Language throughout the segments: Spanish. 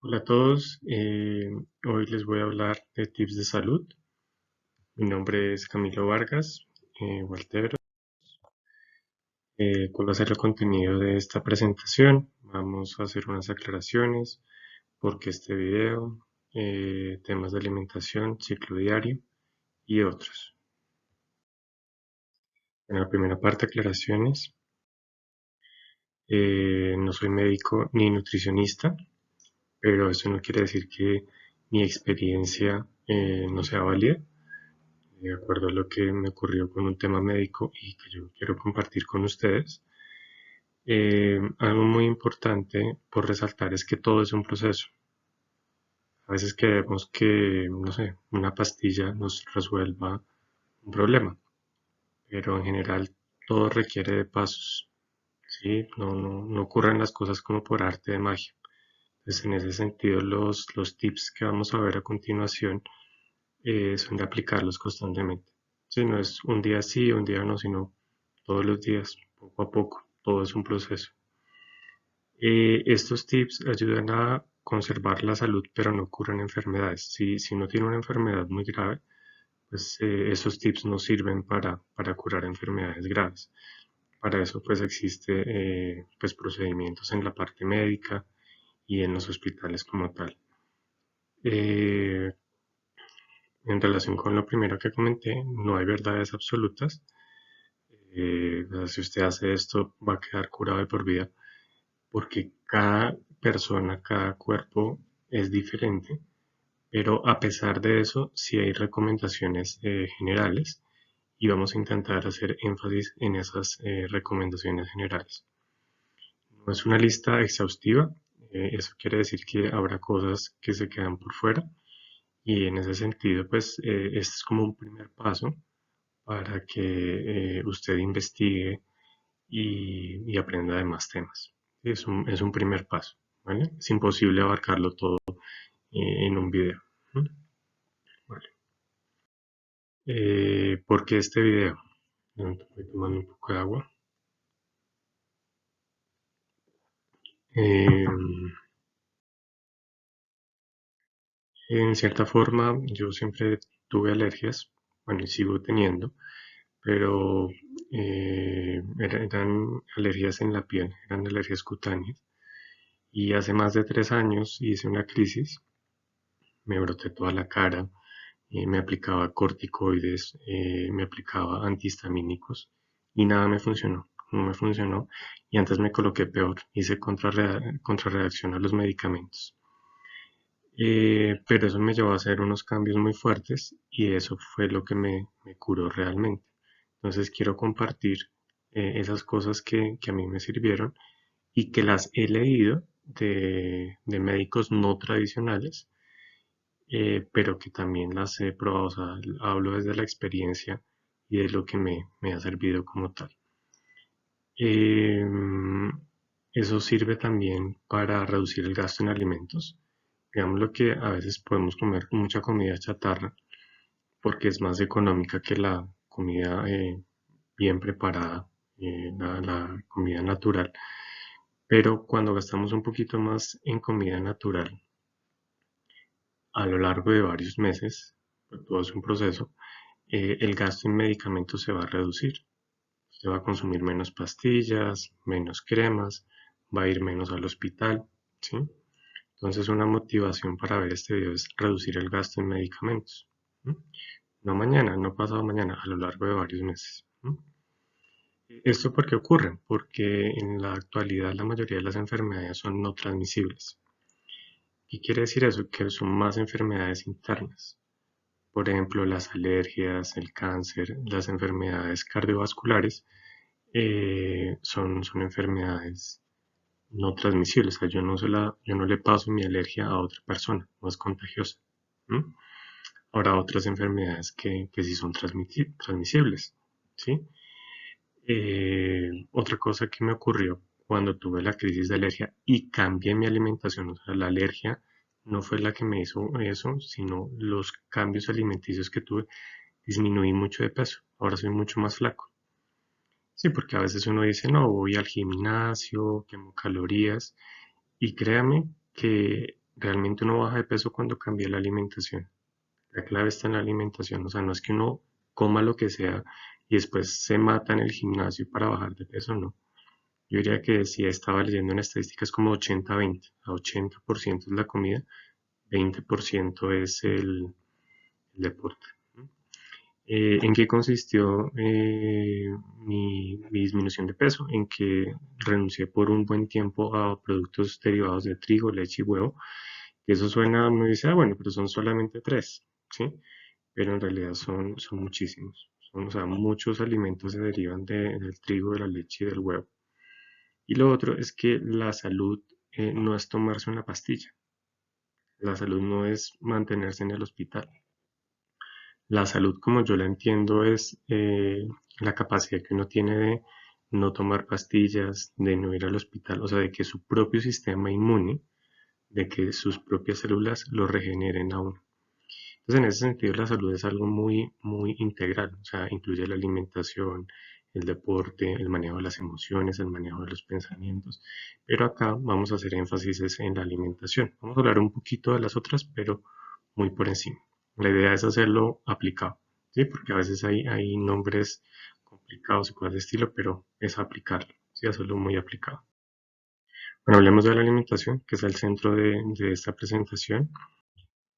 Hola a todos, hoy les voy a hablar de tips de salud. Mi nombre es Camilo Vargas, Walter. ¿Cuál va a ser el contenido de esta presentación? Vamos a hacer unas aclaraciones, por qué este video, temas de alimentación, ciclo diario y otros. En la primera parte, aclaraciones. No soy médico ni nutricionista, pero eso no quiere decir que mi experiencia no sea válida. De acuerdo a lo que me ocurrió con un tema médico y que yo quiero compartir con ustedes. Algo muy importante por resaltar es que todo es un proceso. A veces queremos que, no sé, una pastilla nos resuelva un problema, pero en general todo requiere de pasos, ¿sí? No ocurren las cosas como por arte de magia. Entonces, en ese sentido, los tips que vamos a ver a continuación son de aplicarlos constantemente. Sí, no es un día sí, un día no, sino todos los días, poco a poco. Todo es un proceso. Estos tips ayudan a conservar la salud, pero no curan enfermedades. Si no tiene una enfermedad muy grave, pues esos tips no sirven para curar enfermedades graves. Para eso pues existe pues procedimientos en la parte médica y en los hospitales como tal. Eh, en relación con lo primero que comenté, no hay verdades absolutas. Si usted hace esto, va a quedar curado de por vida, porque cada persona, cada cuerpo es diferente, pero a pesar de eso, sí hay recomendaciones generales y vamos a intentar hacer énfasis en esas recomendaciones generales. No es una lista exhaustiva, eso quiere decir que habrá cosas que se quedan por fuera y en ese sentido, pues este es como un primer paso para que usted investigue y aprenda de más temas. Es un primer paso, ¿vale? Es imposible abarcarlo todo en un video. ¿Mm? Vale. ¿Por qué este video? Voy tomando un poco de agua. Eh, en cierta forma, yo siempre tuve alergias, bueno, y sigo teniendo, pero eran alergias en la piel, eran alergias cutáneas. Y hace más de 3 años hice una crisis, me broté toda la cara, me aplicaba corticoides, me aplicaba antihistamínicos y nada me funcionó, no me funcionó y antes me coloqué peor, hice contrarreacción a los medicamentos. Pero eso me llevó a hacer unos cambios muy fuertes y eso fue lo que me curó realmente. Entonces quiero compartir esas cosas que a mí me sirvieron y que las he leído de médicos no tradicionales, pero que también las he probado, o sea, hablo desde la experiencia y de lo que me ha servido como tal. Em, Eso sirve también para reducir el gasto en alimentos. Digamos lo que a veces podemos comer mucha comida chatarra porque es más económica que la comida bien preparada, la comida natural. Pero cuando gastamos un poquito más en comida natural a lo largo de varios meses, pues todo es un proceso, el gasto en medicamentos se va a reducir. Se va a consumir menos pastillas, menos cremas, va a ir menos al hospital, ¿sí? Entonces una motivación para ver este video es reducir el gasto en medicamentos. ¿Sí? No mañana, no pasado mañana, a lo largo de varios meses. ¿Sí? ¿Esto por qué ocurre? Porque en la actualidad la mayoría de las enfermedades son no transmisibles. ¿Qué quiere decir eso? Que son más enfermedades internas. Por ejemplo, las alergias, el cáncer, las enfermedades cardiovasculares son enfermedades no transmisibles. O sea, yo no le paso mi alergia a otra persona, no es contagiosa. ¿Mm? Ahora, otras enfermedades que sí son transmisibles. ¿Sí? Otra cosa que me ocurrió cuando tuve la crisis de alergia y cambié mi alimentación, o sea, la alergia no fue la que me hizo eso, sino los cambios alimenticios que tuve, disminuí mucho de peso, ahora soy mucho más flaco. Sí, porque a veces uno dice, no, voy al gimnasio, quemo calorías, y créame que realmente uno baja de peso cuando cambia la alimentación. La clave está en la alimentación, o sea, no es que uno coma lo que sea y después se mata en el gimnasio para bajar de peso, no. Yo diría que si estaba leyendo en estadísticas como 80-20, a 80% es la comida, 20% es el deporte. ¿En qué consistió mi disminución de peso? En que renuncié por un buen tiempo a productos derivados de trigo, leche y huevo. Y eso suena, uno dice, ah, bueno, pero son solamente tres, ¿sí? Pero en realidad son muchísimos. O sea, muchos alimentos se derivan del trigo, de la leche y del huevo. Y lo otro es que la salud no es tomarse una pastilla. La salud no es mantenerse en el hospital. La salud, como yo la entiendo, es la capacidad que uno tiene de no tomar pastillas, de no ir al hospital, o sea, de que su propio sistema inmune, de que sus propias células lo regeneren a uno. Entonces, en ese sentido, la salud es algo muy integral, o sea, incluye la alimentación, el deporte, el manejo de las emociones, el manejo de los pensamientos. Pero acá vamos a hacer énfasis en la alimentación. Vamos a hablar un poquito de las otras, pero muy por encima. La idea es hacerlo aplicado, ¿sí? Porque a veces hay nombres complicados y cosas de estilo, pero es aplicarlo, ¿sí? Hacerlo muy aplicado. Bueno, hablemos de la alimentación, que es el centro de esta presentación.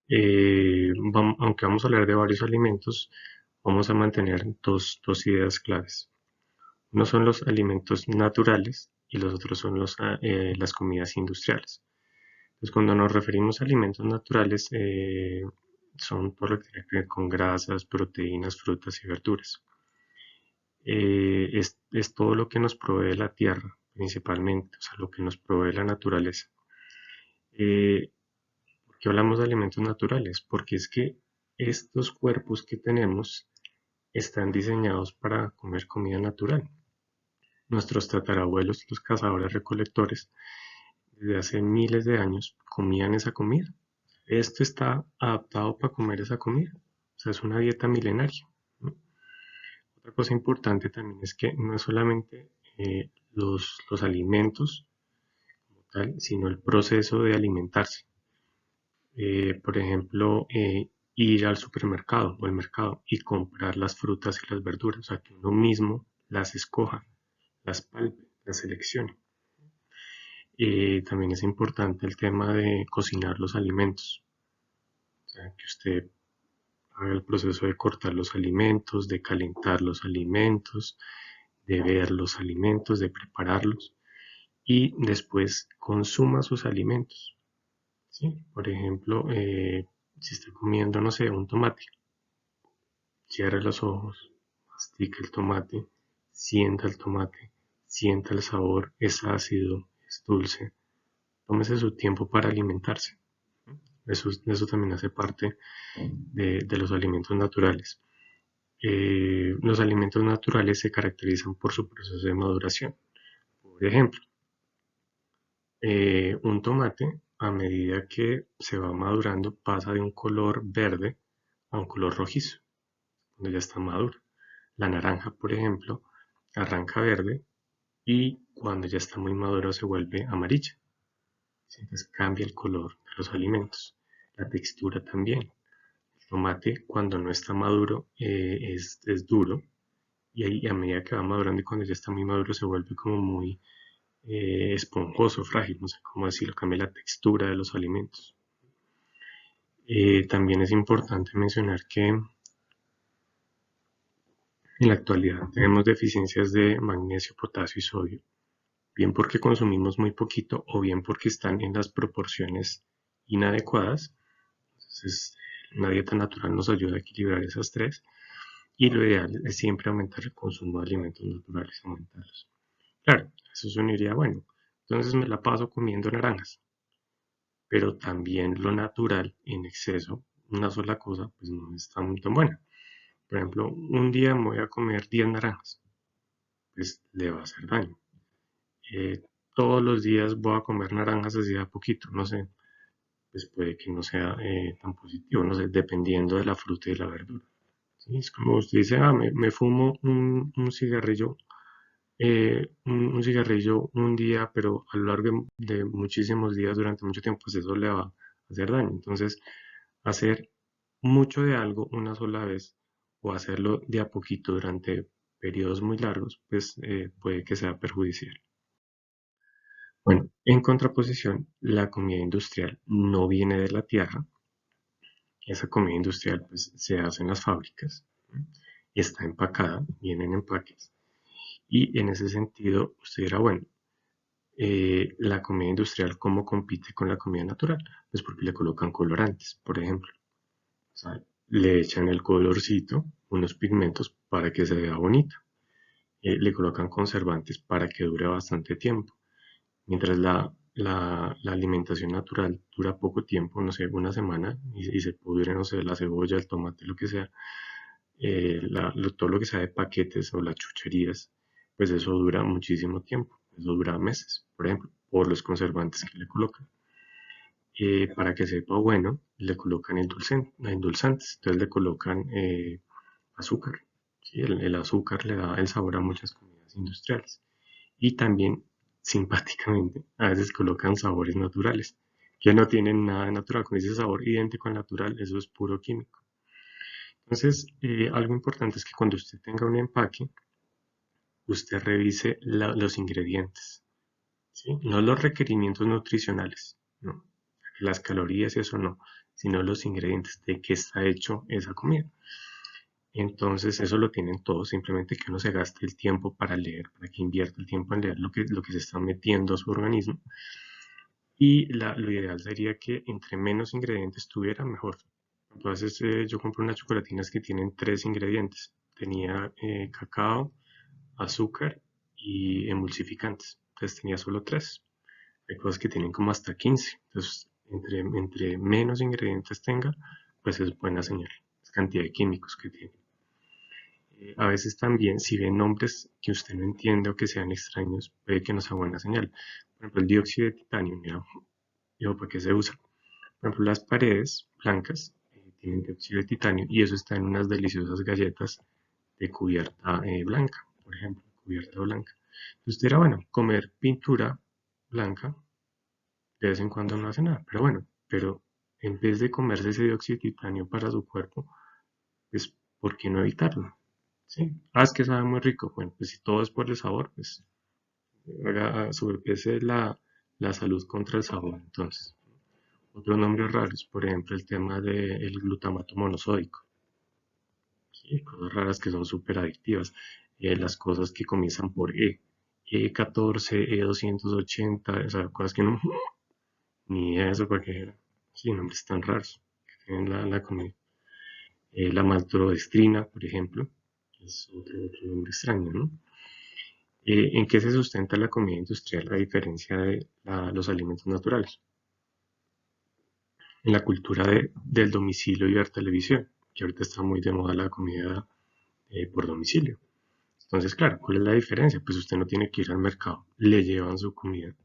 Aunque vamos a hablar de varios alimentos, vamos a mantener dos ideas claves. Uno son los alimentos naturales y los otros son las comidas industriales. Entonces, cuando nos referimos a alimentos naturales, son por lo que tiene que ver con grasas, proteínas, frutas y verduras. Es todo lo que nos provee la tierra, principalmente, o sea, lo que nos provee la naturaleza. ¿Por qué hablamos de alimentos naturales? Porque es que estos cuerpos que tenemos están diseñados para comer comida natural. Nuestros tatarabuelos, los cazadores recolectores, desde hace miles de años comían esa comida. Esto está adaptado para comer esa comida. O sea, es una dieta milenaria, ¿no? Otra cosa importante también es que no es solamente los alimentos como tal, sino el proceso de alimentarse. Por ejemplo, ir al supermercado o al mercado y comprar las frutas y las verduras, o sea, que uno mismo las escoja, las palpe, las seleccione. También es importante el tema de cocinar los alimentos, o sea, que usted haga el proceso de cortar los alimentos, de calentar los alimentos, de ver los alimentos, de prepararlos y después consuma sus alimentos, ¿sí? Por ejemplo, si está comiendo, no sé, un tomate, cierre los ojos, mastique el tomate, sienta el tomate, sienta el sabor, es ácido, es dulce, tómese su tiempo para alimentarse. Eso también hace parte de los alimentos naturales. Los alimentos naturales se caracterizan por su proceso de maduración. Por ejemplo, un tomate, a medida que se va madurando, pasa de un color verde a un color rojizo, cuando ya está maduro. La naranja, por ejemplo, arranca verde y cuando ya está muy maduro se vuelve amarilla. Entonces cambia el color de los alimentos. La textura también. El tomate cuando no está maduro es duro y ahí, a medida que va madurando y cuando ya está muy maduro se vuelve como muy esponjoso, frágil, no sé cómo decirlo, cambia la textura de los alimentos. También es importante mencionar que en la actualidad tenemos deficiencias de magnesio, potasio y sodio, bien porque consumimos muy poquito o bien porque están en las proporciones inadecuadas. Entonces, una dieta natural nos ayuda a equilibrar esas tres y lo ideal es siempre aumentar el consumo de alimentos naturales, aumentarlos. Claro, eso se uniría, bueno, entonces me la paso comiendo naranjas, pero también lo natural en exceso, una sola cosa, pues no es tan buena. Por ejemplo, un día me voy a comer 10 naranjas, pues le va a hacer daño. Eh, todos los días voy a comer naranjas así de a poquito, no sé, pues puede que no sea tan positivo, no sé, dependiendo de la fruta y de la verdura. ¿Sí? Es como usted dice, ah, me fumo un cigarrillo, un cigarrillo un día, pero a lo largo de muchísimos días, durante mucho tiempo, pues eso le va hacer daño. Entonces, hacer mucho de algo una sola vez o hacerlo de a poquito durante periodos muy largos, pues puede que sea perjudicial. Bueno, en contraposición, la comida industrial no viene de la tierra. Esa comida industrial pues, se hace en las fábricas, ¿no? Está empacada, viene en empaques. Y en ese sentido, usted dirá, bueno, la comida industrial, ¿cómo compite con la comida natural? Pues porque le colocan colorantes, por ejemplo. O sea, le echan el colorcito, unos pigmentos para que se vea bonita. Le colocan conservantes para que dure bastante tiempo. Mientras la alimentación natural dura poco tiempo, no sé, una semana, y se pudre, no sé, la cebolla, el tomate, lo que sea, todo lo que sea de paquetes o las chucherías, pues eso dura muchísimo tiempo, eso dura meses, por ejemplo, por los conservantes que le colocan. Para que sepa bueno, le colocan endulzantes, entonces le colocan azúcar. ¿Sí? El azúcar le da el sabor a muchas comidas industriales. Y también, simpáticamente, a veces colocan sabores naturales, que no tienen nada de natural. Con ese sabor idéntico al natural, eso es puro químico. Entonces, algo importante es que cuando usted tenga un empaque, usted revise los ingredientes, ¿sí? No los requerimientos nutricionales, no, las calorías y eso no, sino los ingredientes de qué está hecho esa comida. Entonces eso lo tienen todos, simplemente que uno se gaste el tiempo para leer, para que invierta el tiempo en leer lo que se está metiendo a su organismo. Y lo ideal sería que entre menos ingredientes tuviera, mejor. Entonces yo compré unas chocolatinas que tienen 3 ingredientes. Tenía cacao, azúcar y emulsificantes. Entonces tenía solo 3. Hay cosas que tienen como hasta 15. Entonces, entre menos ingredientes tenga, pues es buena señal. Es cantidad de químicos que tiene. A veces también, si ven nombres que usted no entiende o que sean extraños, puede que no sea buena señal. Por ejemplo, el dióxido de titanio, mira, digo, ¿para qué se usa? Por ejemplo, las paredes blancas tienen dióxido de titanio y eso está en unas deliciosas galletas de cubierta blanca, por ejemplo, cubierta blanca. Entonces usted dirá, bueno, comer pintura blanca de vez en cuando no hace nada, pero bueno, pero en vez de comerse ese dióxido de titanio para su cuerpo, pues, ¿por qué no evitarlo? ¿Sí? Ah, es que sabe muy rico. Bueno, pues si todo es por el sabor, pues haga sobrepese la salud contra el sabor. Entonces, otros nombres raros, por ejemplo, el tema del glutamato monosódico. ¿Sí? Cosas raras que son súper adictivas. Las cosas que comienzan por E14, E280, o sea, cosas que no, ni eso, porque sí, nombres tan raros que tienen la comida. La maltodextrina, por ejemplo, es otro nombre extraño, ¿no? ¿En qué se sustenta la comida industrial a diferencia de los alimentos naturales? En la cultura del domicilio y ver televisión, que ahorita está muy de moda la comida por domicilio. Entonces, claro, ¿cuál es la diferencia? Pues usted no tiene que ir al mercado, le llevan su comida,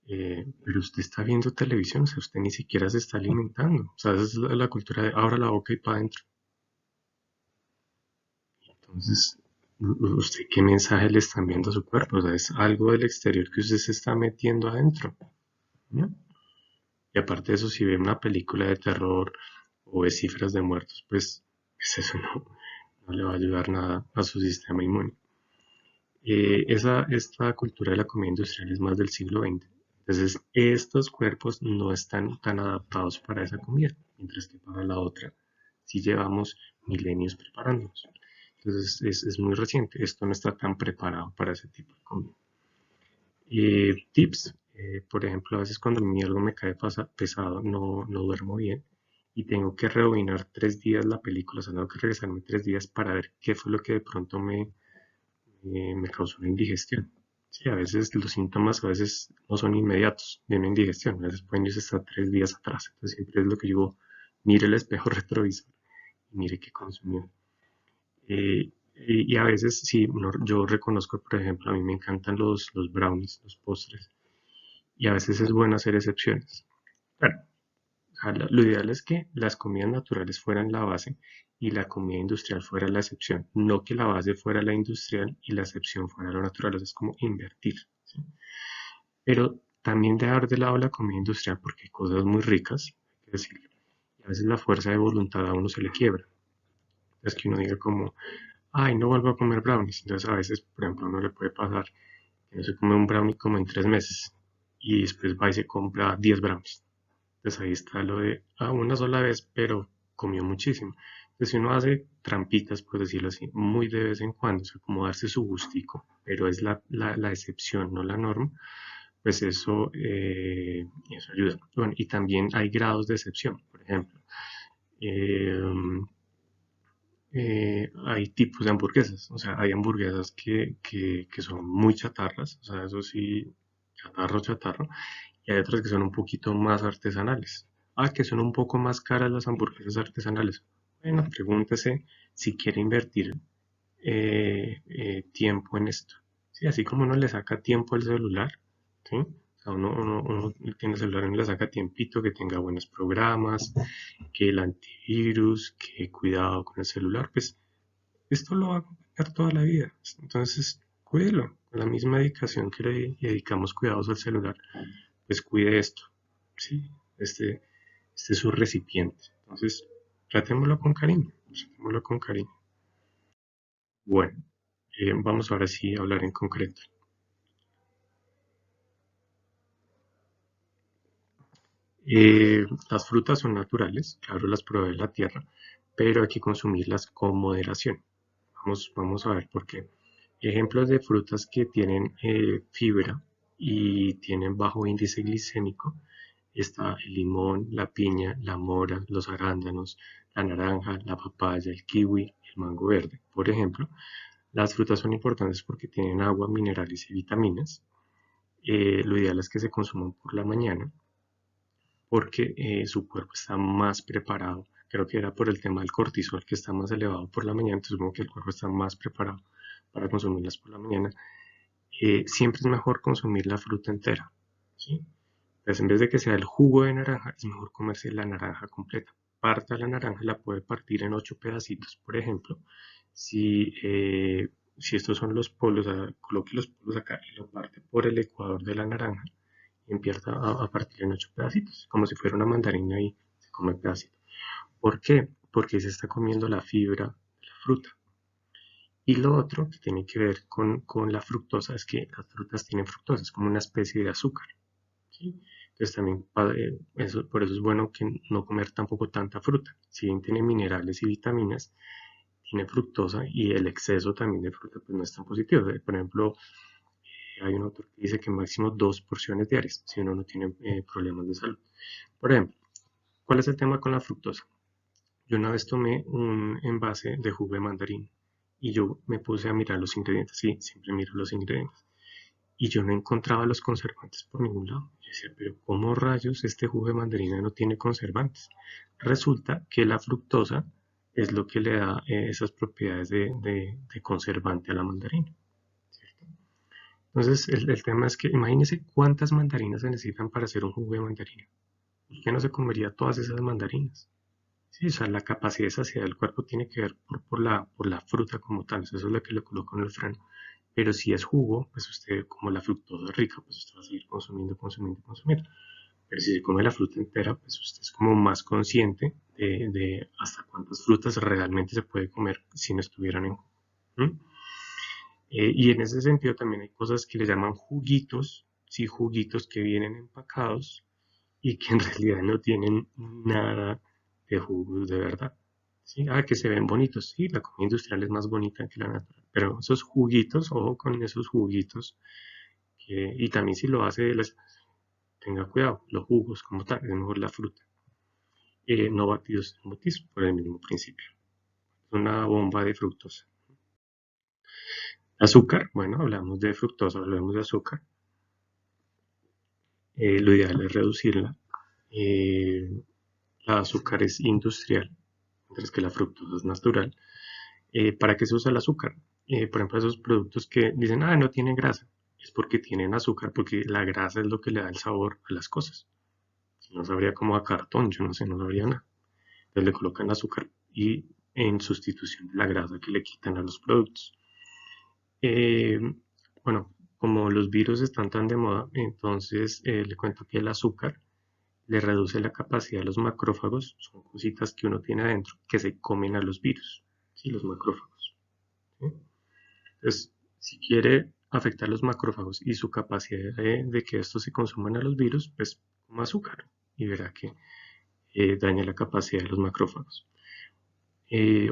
pero usted está viendo televisión, o sea, usted ni siquiera se está alimentando. O sea, esa es la cultura de abra la boca y para adentro. Entonces, ¿usted qué mensaje le está enviando a su cuerpo? O sea, es algo del exterior que usted se está metiendo adentro, ¿no? Y aparte de eso, si ve una película de terror o ve cifras de muertos, pues eso no le va a ayudar nada a su sistema inmune. Esta cultura de la comida industrial es más del siglo XX. Entonces, estos cuerpos no están tan adaptados para esa comida, mientras que para la otra sí llevamos milenios preparándonos. Entonces, es muy reciente. Esto no está tan preparado para ese tipo de comida. Tips. Por ejemplo, a veces cuando a mí algo me cae pesado, no duermo bien y tengo que rebobinar 3 días la película, o sea, tengo que regresarme 3 días para ver qué fue lo que de pronto me causó una indigestión. Sí, a veces los síntomas a veces no son inmediatos de una indigestión, a veces pueden irse hasta 3 días atrás. Entonces siempre es lo que digo, mire el espejo retrovisor y mire qué consumió. Y a veces sí, yo reconozco, por ejemplo, a mí me encantan los brownies, los postres, y a veces es bueno hacer excepciones. Claro, lo ideal es que las comidas naturales fueran la base y la comida industrial fuera la excepción, no que la base fuera la industrial y la excepción fuera lo natural, o sea, es como invertir. ¿Sí? Pero también dejar de lado la comida industrial porque hay cosas muy ricas, hay que decirlo. Y a veces la fuerza de voluntad a uno se le quiebra. Es que uno diga como, ay, no vuelvo a comer brownies. Entonces a veces, por ejemplo, a uno le puede pasar que no se come un brownie como en 3 meses y después va y se compra 10 brownies. Entonces ahí está lo de, una sola vez, pero comió muchísimo. Entonces si uno hace trampitas, por decirlo así, muy de vez en cuando, o sea, como darse su gustico, pero es la excepción, no la norma, pues eso ayuda. Bueno, y también hay grados de excepción, por ejemplo. eh, hay tipos de hamburguesas, o sea, hay hamburguesas que son muy chatarras, o sea, eso sí, chatarro, chatarro, y hay otras que son un poquito más artesanales. Que son un poco más caras las hamburguesas artesanales. Bueno, pregúntese si quiere invertir tiempo en esto. Sí, así como uno le saca tiempo al celular, ¿sí? O sea, uno tiene el celular y le saca tiempito, que tenga buenos programas, que el antivirus, que cuidado con el celular, pues esto lo va a acompañar toda la vida. Entonces, cuídelo. Con la misma dedicación que le dedicamos cuidados al celular, pues cuide esto. ¿Sí? Este es su recipiente. Entonces, tratémoslo con cariño. Tratémoslo con cariño. Bueno, vamos ahora sí a hablar en concreto. Las frutas son naturales, claro, las provee la tierra, pero hay que consumirlas con moderación. Vamos a ver por qué. Ejemplos de frutas que tienen fibra y tienen bajo índice glicémico está el limón, la piña, la mora, los arándanos, la naranja, la papaya, el kiwi, el mango verde. Por ejemplo, las frutas son importantes porque tienen agua, minerales y vitaminas. Lo ideal es que se consuman por la mañana porque su cuerpo está más preparado. Creo que era por el tema del cortisol que está más elevado por la mañana, entonces supongo que el cuerpo está más preparado para consumirlas por la mañana. Siempre es mejor consumir la fruta entera, ¿sí? Pues en vez de que sea el jugo de naranja, es mejor comerse la naranja completa. Parta la naranja, la puede partir en 8 pedacitos, por ejemplo. Si, si estos son los polos, coloque los polos acá y lo parte por el ecuador de la naranja y empieza a partir en 8 pedacitos, como si fuera una mandarina y se come pedacito. ¿Por qué? Porque se está comiendo la fibra de la fruta. Y lo otro que tiene que ver con la fructosa es que las frutas tienen fructosa, es como una especie de azúcar. ¿Sí? Entonces también por eso es bueno que no comer tampoco tanta fruta. Si bien tiene minerales y vitaminas, tiene fructosa y el exceso también de fruta pues no es tan positivo. Por ejemplo, hay un autor que dice que máximo 2 porciones diarias si uno no tiene problemas de salud. Por ejemplo, ¿cuál es el tema con la fructosa? Yo una vez tomé un envase de jugo de mandarín y yo me puse a mirar los ingredientes. Sí, siempre miro los ingredientes. Y yo no encontraba los conservantes por ningún lado. Yo decía, pero ¿cómo rayos este jugo de mandarina no tiene conservantes? Resulta que la fructosa es lo que le da esas propiedades de conservante a la mandarina. ¿Cierto? Entonces, el tema es que imagínense cuántas mandarinas se necesitan para hacer un jugo de mandarina. ¿Por qué no se comería todas esas mandarinas? Sí, o sea, la capacidad de saciedad del cuerpo tiene que ver por la fruta como tal. Eso es lo que le coloco en el freno. Pero si es jugo, pues usted, como la fructosa es rica, pues usted va a seguir consumiendo, consumiendo, consumiendo. Pero si se come la fruta entera, pues usted es como más consciente de hasta cuántas frutas realmente se puede comer si no estuvieran en jugo. ¿Mm? Y en ese sentido también hay cosas que le llaman juguitos, sí, juguitos que vienen empacados y que en realidad no tienen nada de jugos de verdad. ¿Sí? Que se ven bonitos, sí, la comida industrial es más bonita que la natural, pero esos juguitos, ojo con esos juguitos, y también si lo hace, tenga cuidado, los jugos como tal, es mejor la fruta, no batidos embotidos por el mismo principio, es una bomba de fructosa. Azúcar, bueno, hablamos de fructosa, hablamos de azúcar, lo ideal es reducirla. Eh, la azúcar es industrial, mientras que la fructosa es natural. ¿Para qué se usa el azúcar? Por ejemplo, esos productos que dicen, no tienen grasa, es porque tienen azúcar, porque la grasa es lo que le da el sabor a las cosas. Si no sabría como a cartón, yo no sé, no sabría nada. Entonces le colocan azúcar y en sustitución de la grasa que le quitan a los productos. Eh, bueno, como los virus están tan de moda, entonces le cuento que el azúcar le reduce la capacidad de los macrófagos, son cositas que uno tiene adentro que se comen a los virus, ¿sí? Los macrófagos. ¿Sí? Entonces, si quiere afectar los macrófagos y su capacidad de que estos se consuman a los virus, pues coma azúcar y verá que daña la capacidad de los macrófagos.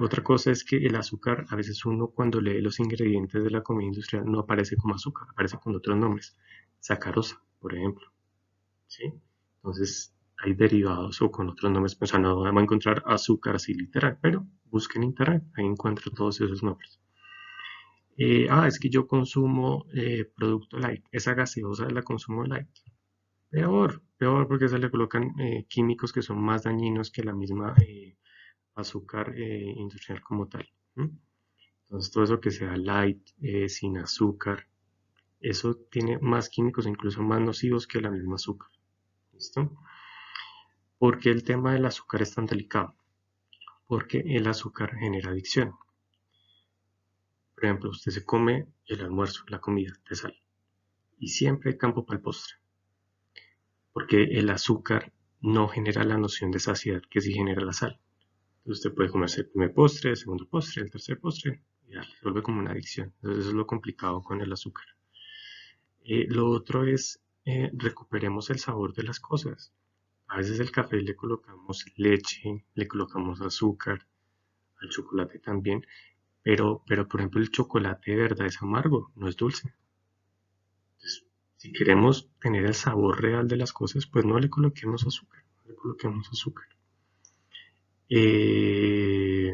Otra cosa es que el azúcar, a veces uno cuando lee los ingredientes de la comida industrial no aparece como azúcar, aparece con otros nombres, sacarosa, por ejemplo, ¿sí? Entonces hay derivados o con otros nombres, o sea, no vamos a encontrar azúcar así literal, pero busquen en internet, ahí encuentro todos esos nombres. Es que yo consumo producto light, esa gaseosa la consumo light. Peor, peor porque se le colocan químicos que son más dañinos que la misma azúcar industrial como tal. ¿Mm? Entonces todo eso que sea light, sin azúcar, eso tiene más químicos, incluso más nocivos que la misma azúcar. ¿Listo? ¿Por qué el tema del azúcar es tan delicado? Porque el azúcar genera adicción. Por ejemplo, usted se come el almuerzo, la comida de sal, y siempre hay campo para el postre, porque el azúcar no genera la noción de saciedad que sí genera la sal. Entonces usted puede comerse el primer postre, el segundo postre, el tercer postre, y ya, se vuelve como una adicción. Entonces eso es lo complicado con el azúcar. Lo otro es recuperemos el sabor de las cosas. A veces el café le colocamos leche, le colocamos azúcar, al chocolate también, pero por ejemplo el chocolate de verdad es amargo, no es dulce. Entonces, si queremos tener el sabor real de las cosas, pues no le coloquemos azúcar, no le coloquemos azúcar. Eh,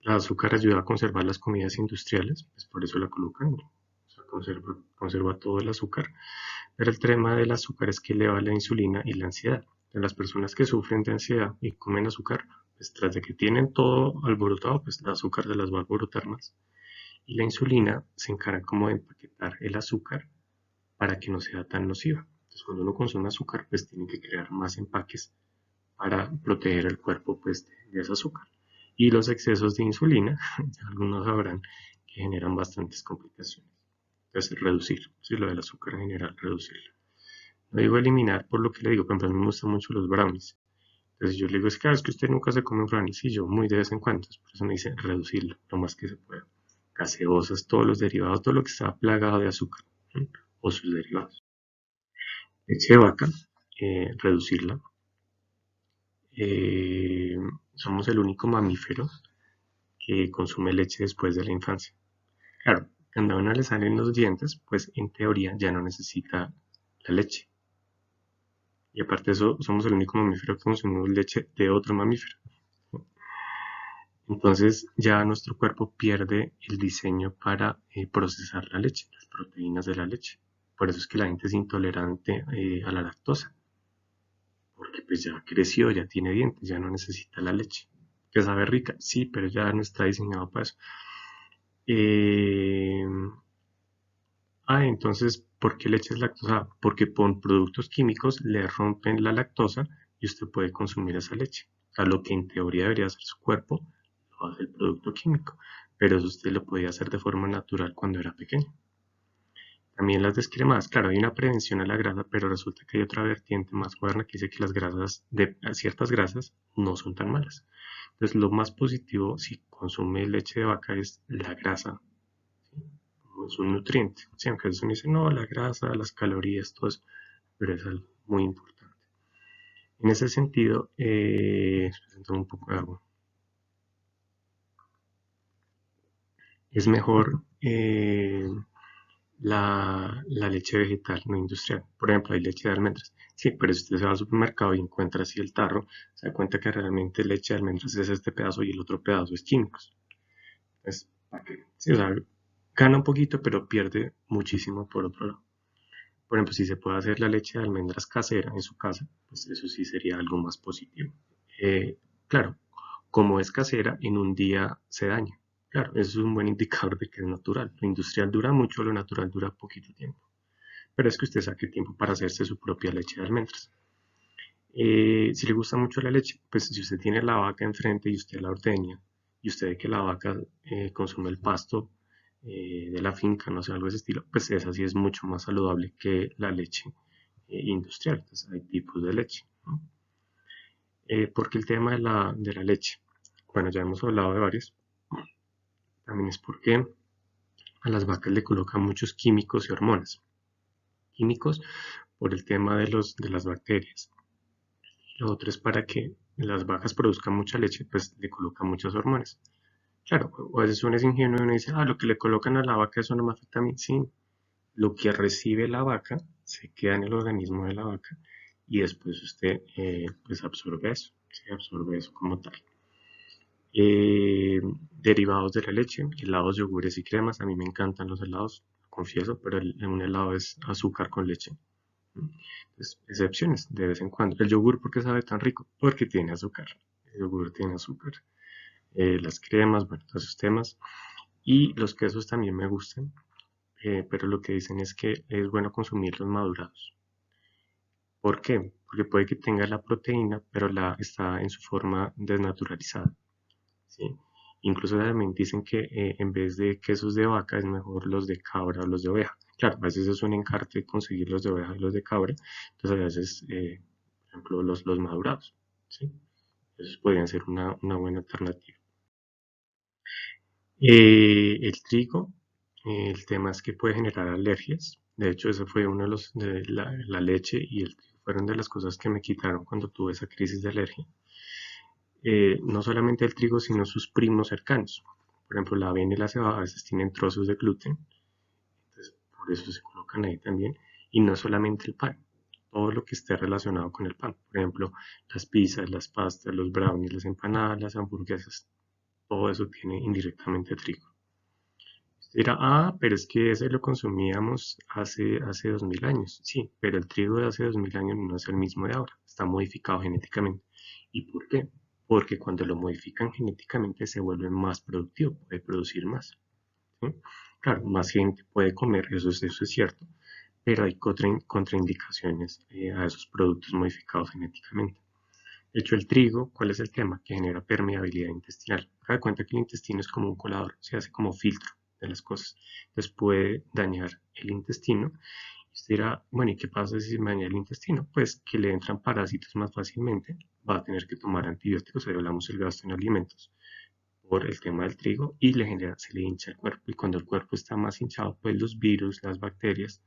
el azúcar ayuda a conservar las comidas industriales, pues por eso la colocan, o sea, conserva todo el azúcar. Pero el tema del azúcar es que eleva la insulina y la ansiedad. De las personas que sufren de ansiedad y comen azúcar, pues tras de que tienen todo alborotado, pues el azúcar se las va a alborotar más. Y la insulina se encarga como de empaquetar el azúcar para que no sea tan nociva. Entonces cuando uno consume azúcar, pues tiene que crear más empaques para proteger el cuerpo pues de ese azúcar. Y los excesos de insulina, ya algunos sabrán que generan bastantes complicaciones. Entonces reducir, si lo del azúcar en general, reducirlo. No digo eliminar por lo que le digo, por ejemplo, a mí me gustan mucho los brownies. Entonces yo le digo, es que, es que usted nunca se come brownies, y yo muy de vez en cuando. Por eso me dice reducirlo lo más que se pueda. Gaseosas, todos los derivados, todo lo que está plagado de azúcar, ¿sí? O sus derivados. Leche de vaca, reducirla. Eh, Somos el único mamífero que consume leche después de la infancia. Claro, cuando a uno le salen los dientes, pues en teoría ya no necesita la leche. Y aparte de eso, somos el único mamífero que consumimos leche de otro mamífero. Entonces ya nuestro cuerpo pierde el diseño para procesar la leche, las proteínas de la leche. Por eso es que la gente es intolerante a la lactosa, porque pues ya creció, ya tiene dientes, ya no necesita la leche. Que sabe rica, sí, pero ya no está diseñado para eso. Eh, entonces, ¿por qué leche es lactosa? Porque con productos químicos le rompen la lactosa y usted puede consumir esa leche. O sea, lo que en teoría debería hacer su cuerpo, lo hace el producto químico. Pero eso usted lo podía hacer de forma natural cuando era pequeño. También las descremadas, claro, hay una prevención a la grasa, pero resulta que hay otra vertiente más moderna que dice que las grasas, de ciertas grasas, no son tan malas. Entonces, lo más positivo si consume leche de vaca es la grasa, ¿sí? Como es un nutriente. Sí, aunque eso me dice, no, la grasa, las calorías, todo eso, pero es algo muy importante. En ese sentido, un poco de agua. Es mejor la leche vegetal, no industrial. Por ejemplo, hay leche de almendras. Sí, pero si usted se va al supermercado y encuentra así el tarro, se da cuenta que realmente leche de almendras es este pedazo y el otro pedazo es químicos. Entonces, ¿para qué? Sí, o sea, gana un poquito, pero pierde muchísimo por otro lado. Por ejemplo, si se puede hacer la leche de almendras casera en su casa, pues eso sí sería algo más positivo. Claro, como es casera, en un día se daña. Claro, eso es un buen indicador de que es natural. Lo industrial dura mucho, lo natural dura poquito tiempo. Pero es que usted saque tiempo para hacerse su propia leche de almendras. Si le gusta mucho la leche, pues si usted tiene la vaca enfrente y usted la ordeña y usted ve que la vaca consume el pasto de la finca, no sé, algo de ese estilo, pues esa sí es mucho más saludable que la leche industrial. Entonces hay tipos de leche, ¿no? Porque el tema de la leche, bueno, ya hemos hablado de varios, también es porque a las vacas le colocan muchos químicos y hormonas. Químicos por el tema de las bacterias. Lo otro es para que las vacas produzcan mucha leche, pues le colocan muchas hormonas. Claro, a veces uno es ingenuo y uno dice, lo que le colocan a la vaca eso no me afecta a mí. Sí, lo que recibe la vaca se queda en el organismo de la vaca y después usted pues absorbe eso, ¿sí? Absorbe eso como tal. Eh, Derivados de la leche, helados, yogures y cremas. A mí me encantan los helados, confieso, pero un helado es azúcar con leche. Entonces, excepciones de vez en cuando. El yogur, ¿por qué sabe tan rico? Porque tiene azúcar. El yogur tiene azúcar. Las cremas, bueno, todos esos temas. Y los quesos también me gustan, pero lo que dicen es que es bueno consumirlos madurados. ¿Por qué? Porque puede que tenga la proteína, pero está en su forma desnaturalizada. ¿Sí? Incluso también dicen que en vez de quesos de vaca es mejor los de cabra o los de oveja. Claro, a veces es un encarte conseguir los de oveja y los de cabra, entonces a veces, por ejemplo, los madurados. ¿Sí? Esos podrían ser una buena alternativa. El trigo, el tema es que puede generar alergias. De hecho, eso fue uno de los, de la leche y el trigo fueron de las cosas que me quitaron cuando tuve esa crisis de alergia. No solamente el trigo, sino sus primos cercanos. Por ejemplo, la avena y la cebada a veces tienen trozos de gluten, entonces por eso se colocan ahí también. Y no solamente el pan, todo lo que esté relacionado con el pan. Por ejemplo, las pizzas, las pastas, los brownies, las empanadas, las hamburguesas, todo eso tiene indirectamente trigo. Dirá, pero es que ese lo consumíamos hace 2000 años. Sí, pero el trigo de hace 2000 años no es el mismo de ahora, está modificado genéticamente. ¿Y por qué? Porque cuando lo modifican genéticamente se vuelve más productivo, puede producir más. ¿Sí? Claro, más gente puede comer, eso es cierto, pero hay contraindicaciones a esos productos modificados genéticamente. De hecho, el trigo, ¿cuál es el tema? Que genera permeabilidad intestinal. Cada cuenta que el intestino es como un colador, se hace como filtro de las cosas. Entonces puede dañar el intestino. Y usted dirá, bueno, ¿y qué pasa si se me daña el intestino? Pues que le entran parásitos más fácilmente, va a tener que tomar antibióticos, ahí hablamos del gasto en alimentos, por el tema del trigo, y se le hincha el cuerpo. Y cuando el cuerpo está más hinchado, pues los virus, las bacterias,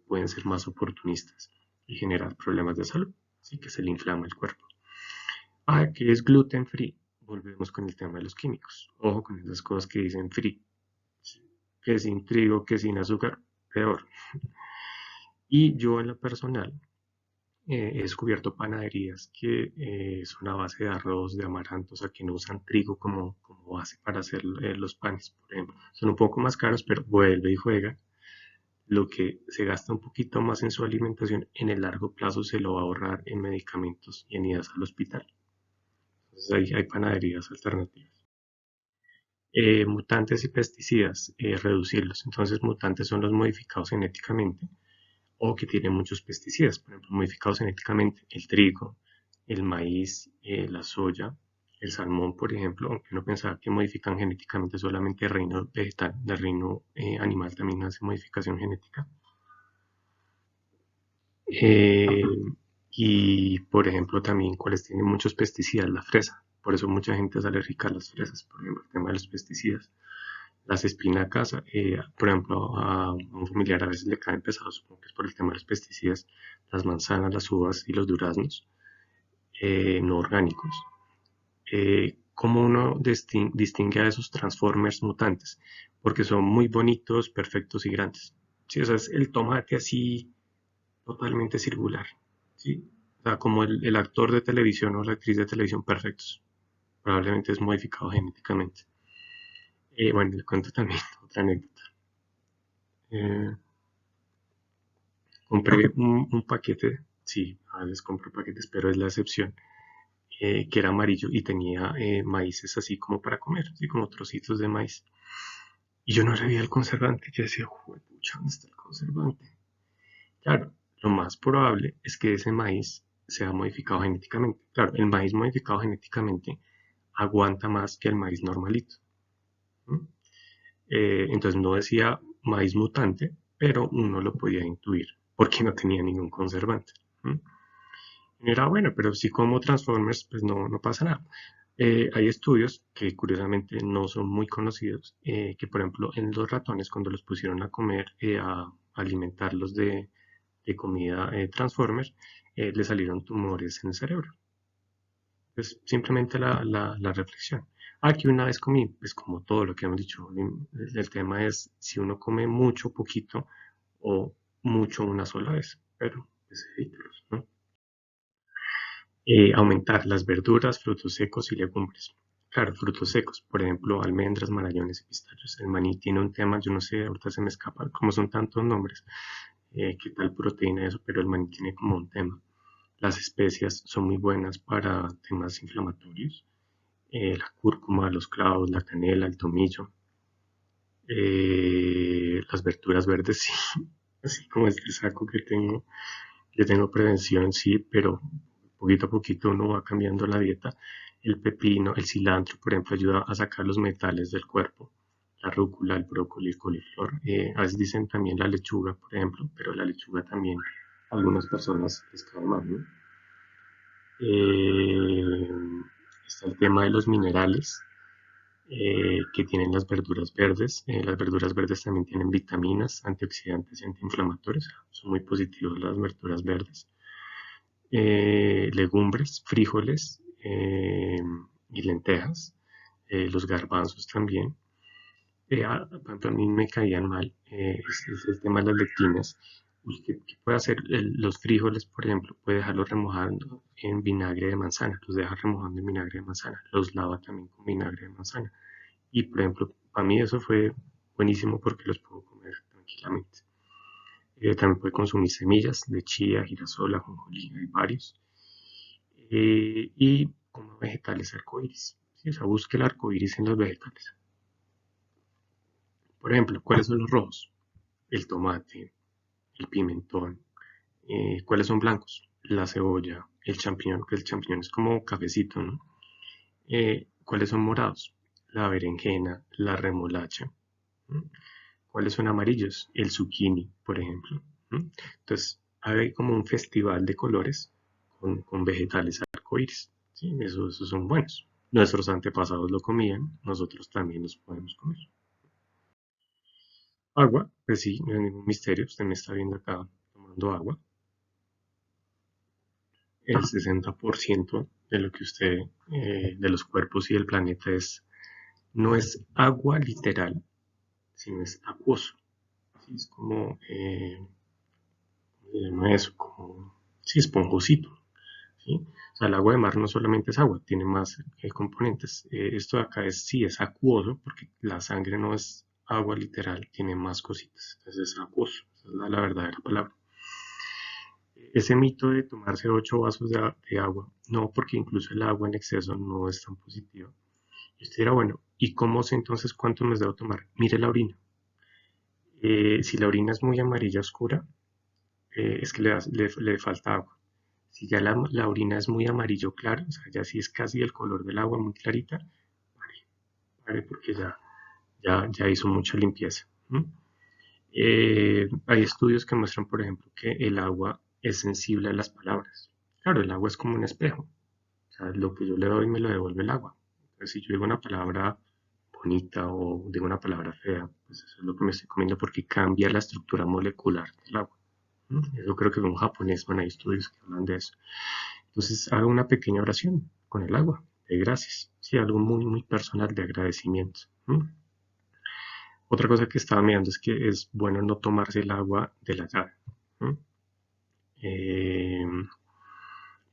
pueden ser más oportunistas y generar problemas de salud. Así que se le inflama el cuerpo. Que es gluten free. Volvemos con el tema de los químicos. Ojo con esas cosas que dicen free. Que sin trigo, que sin azúcar, peor. Y yo en lo personal he descubierto panaderías que son a base de arroz, de amaranto, o sea que no usan trigo como base para hacer los panes, por ejemplo. Son un poco más caros, pero vuelve y juega. Lo que se gasta un poquito más en su alimentación, en el largo plazo se lo va a ahorrar en medicamentos y en idas al hospital. Entonces hay panaderías alternativas. Mutantes y pesticidas, reducirlos. Entonces, mutantes son los modificados genéticamente o que tienen muchos pesticidas. Por ejemplo, modificados genéticamente el trigo, el maíz, la soya, el salmón, por ejemplo, aunque uno pensaba que modifican genéticamente solamente el reino vegetal, del reino animal también hace modificación genética. Eh, y, por ejemplo, también cuáles tienen muchos pesticidas, la fresa. Por eso mucha gente es alérgica a las fresas, por ejemplo, el tema de los pesticidas. Las espinacas, por ejemplo, a un familiar a veces le caen pesados, supongo que es por el tema de los pesticidas, las manzanas, las uvas y los duraznos no orgánicos. ¿Cómo uno distingue a esos transformers mutantes? Porque son muy bonitos, perfectos y grandes. Sí, o sea, es el tomate así totalmente circular. ¿Sí? O sea, como el actor de televisión o la actriz de televisión perfectos. Probablemente es modificado genéticamente. Bueno, le cuento también otra anécdota. Eh, Compré un paquete, sí, a veces compro paquetes, pero es la excepción, que era amarillo y tenía maíces así como para comer, así como trocitos de maíz. Y yo no le veía el conservante, yo decía, pucha, ¿dónde está el conservante? Claro, lo más probable es que ese maíz sea modificado genéticamente. Claro, el maíz modificado genéticamente aguanta más que el maíz normalito. ¿Mm? Entonces no decía maíz mutante, pero uno lo podía intuir porque no tenía ningún conservante. ¿Mm? Y era bueno, pero si como Transformers, pues no pasa nada. Hay estudios que curiosamente no son muy conocidos, que por ejemplo en los ratones cuando los pusieron a comer, a alimentarlos de comida Transformers, le salieron tumores en el cerebro. Es simplemente la reflexión. Aquí una vez comí, pues como todo lo que hemos dicho, el tema es si uno come mucho, poquito o mucho una sola vez, pero pues evítelos, ¿no? Aumentar las verduras, frutos secos y legumbres. Claro, frutos secos, por ejemplo, almendras, marañones y pistachos. El maní tiene un tema, yo no sé, ahorita se me escapa, como son tantos nombres, qué tal proteína eso, pero el maní tiene como un tema. Las especias son muy buenas para temas inflamatorios. La cúrcuma, los clavos, la canela, el tomillo. Las verduras verdes, sí, así como este saco que tengo, yo tengo prevención, sí, pero poquito a poquito uno va cambiando la dieta. El pepino, el cilantro, por ejemplo, ayuda a sacar los metales del cuerpo. La rúcula, el brócoli, el coliflor. A veces dicen también la lechuga, por ejemplo, pero la lechuga también a algunas personas les cae mal, ¿no? Eh, Está el tema de los minerales que tienen las verduras verdes. Las verduras verdes también tienen vitaminas, antioxidantes y antiinflamatorios. Son muy positivas las verduras verdes. Legumbres, frijoles y lentejas. Los garbanzos también. Por ejemplo, a mí me caían mal es el tema de las lectinas. ¿Qué puede hacer? Los frijoles, por ejemplo, puede dejarlos remojando en vinagre de manzana. Los deja remojando en vinagre de manzana. Los lava también con vinagre de manzana. Y, por ejemplo, para mí eso fue buenísimo porque los puedo comer tranquilamente. También puede consumir semillas de chía, girasol, ajonjolí, hay varios. Y como vegetales arcoíris. ¿Sí? O sea, busque el arcoíris en los vegetales. Por ejemplo, ¿cuáles son los rojos? El tomate, el pimentón. ¿Cuáles son blancos? La cebolla, el champiñón, que el champiñón es como cafecito, ¿no? ¿Cuáles son morados? La berenjena, la remolacha. ¿No? ¿Cuáles son amarillos? El zucchini, por ejemplo. ¿No? Entonces, hay como un festival de colores con vegetales arcoíris. ¿Sí? Esos son buenos. Nuestros antepasados lo comían, nosotros también los podemos comer. Agua, pues sí, no hay ningún misterio. Usted me está viendo acá tomando agua. El 60% de lo que usted, de los cuerpos y del planeta no es agua literal, sino es acuoso. ¿Sí? Es como, ¿cómo se llama eso? Como, sí, esponjosito. ¿Sí? O sea, el agua de mar no solamente es agua, tiene más componentes. Esto de acá sí es acuoso, porque la sangre no es agua literal, tiene más cositas. Entonces es acuoso, esa es la verdadera palabra. Ese mito de tomarse 8 vasos de agua, no, porque incluso el agua en exceso no es tan positiva. Y usted dirá, bueno, ¿y cómo sé entonces cuánto me debo tomar? Mire la orina. Si la orina es muy amarilla oscura, es que le falta agua. Si ya la orina es muy amarillo claro, o sea, ya si es casi el color del agua muy clarita, pare, pare porque ya hizo mucha limpieza. ¿M? Hay estudios que muestran, por ejemplo, que el agua es sensible a las palabras. Claro, el agua es como un espejo. O sea, lo que yo le doy me lo devuelve el agua. Entonces, si yo digo una palabra bonita o digo una palabra fea, pues eso es lo que me estoy comiendo porque cambia la estructura molecular del agua. Eso creo que es un japonés, bueno, hay estudios que hablan de eso. Entonces, haga una pequeña oración con el agua, de gracias. Sí, algo muy personal de agradecimiento. Otra cosa que estaba mirando es que es bueno no tomarse el agua de la llave. Eh,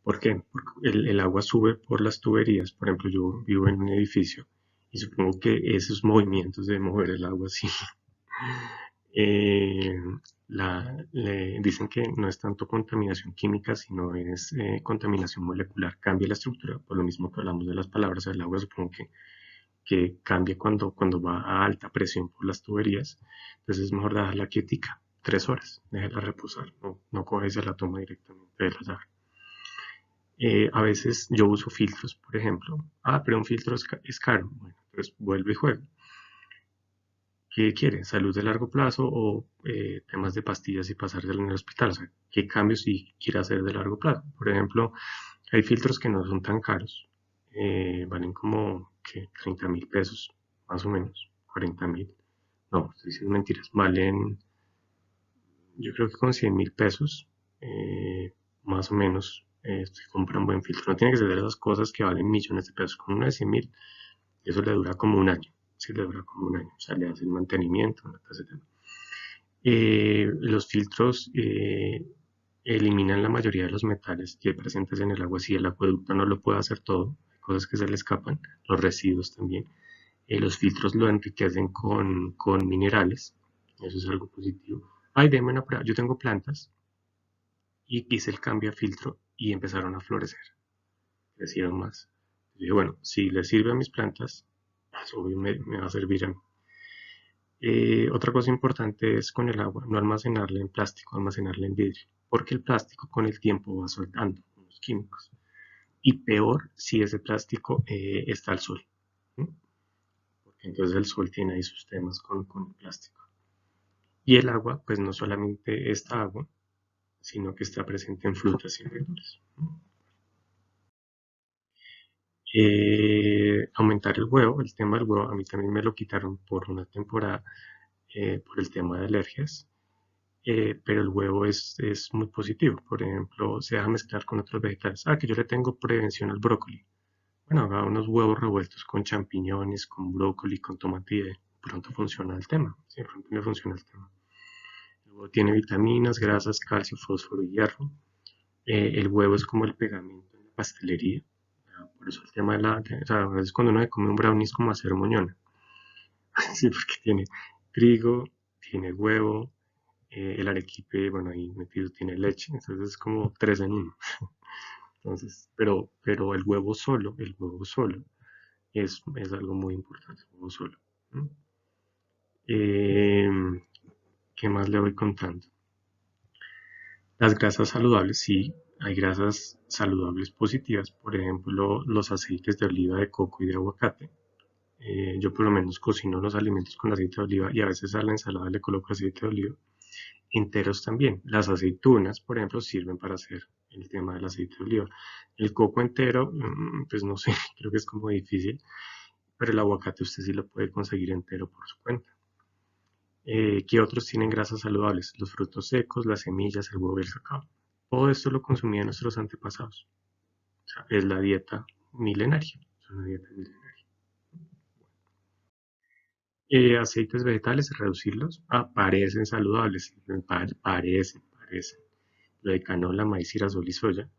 ¿Por qué? Porque el agua sube por las tuberías. Por ejemplo, yo vivo en un edificio y supongo que esos movimientos de mover el agua así, eh, dicen que no es tanto contaminación química, sino es contaminación molecular. Cambia la estructura, por lo mismo que hablamos de las palabras del agua, supongo que cambia cuando va a alta presión por las tuberías. Entonces es mejor dejarla quietica, 3 horas, déjala reposar, no coges y la toma directamente de la llave. A veces yo uso filtros, por ejemplo. Ah, pero un filtro es caro. Bueno, entonces vuelve y juega. ¿Qué quiere? ¿Salud de largo plazo o temas de pastillas y pasárselo en el hospital? O sea, ¿qué cambios sí quiere hacer de largo plazo? Por ejemplo, hay filtros que no son tan caros, valen como que 30.000 pesos, más o menos, 40.000. No, estoy diciendo mentiras, valen yo creo que con 100.000 pesos, más o menos, usted compra un buen filtro. No tiene que ser de esas cosas que valen millones de pesos. Con una de 100.000, eso le dura como un año. Sí, le dura como un año. O sea, le hace el mantenimiento, etc. Los filtros eliminan la mayoría de los metales que hay presentes en el agua. Si el acueducto no lo puede hacer todo, hay cosas que se le escapan, los residuos también. Los filtros lo enriquecen con minerales. Eso es algo positivo. Ay, déme una prueba. Yo tengo plantas y hice el cambio a filtro y empezaron a florecer, crecieron más. Yo dije, bueno, si le sirve a mis plantas, pues obvio me va a servir a mí. Otra cosa importante es con el agua, no almacenarla en plástico, almacenarla en vidrio, porque el plástico con el tiempo va soltando unos químicos. Y peor si ese plástico está al sol, ¿no? Porque entonces el sol tiene ahí sus temas con el plástico. Y el agua, pues no solamente esta agua, sino que está presente en frutas y verduras. Aumentar el huevo, el tema del huevo, a mí también me lo quitaron por una temporada por el tema de alergias, pero el huevo es muy positivo. Por ejemplo, se deja mezclar con otros vegetales. Ah, que yo le tengo prevención al brócoli. Bueno, haga unos huevos revueltos con champiñones, con brócoli, con tomate y de pronto funciona el tema. Sí, de pronto le funciona el tema. El huevo tiene vitaminas, grasas, calcio, fósforo y hierro. El huevo es como el pegamento en la pastelería. Por eso el tema o sea, a veces cuando uno se come un brownie es como hacer moñona. Sí, porque tiene trigo, tiene huevo, el arequipe, bueno, ahí metido tiene leche, entonces es como tres en uno. Entonces, pero el huevo solo es algo muy importante, el huevo solo. ¿No? Eh, ¿Qué más le voy contando? Las grasas saludables, sí, hay grasas saludables positivas, por ejemplo, los aceites de oliva, de coco y de aguacate. Yo por lo menos cocino los alimentos con aceite de oliva y a veces a la ensalada le coloco aceite de oliva. Enteros también. Las aceitunas, por ejemplo, sirven para hacer el tema del aceite de oliva. El coco entero, pues no sé, creo que es como difícil, pero el aguacate usted sí lo puede conseguir entero por su cuenta. ¿Qué otros tienen grasas saludables? Los frutos secos, las semillas, el huevo y el cacao. Todo esto lo consumían nuestros antepasados. O sea, es la dieta milenaria. Es una dieta milenaria. Aceites vegetales, reducirlos. Parecen saludables. Parecen. Lo de canola, maíz, girasol y soya.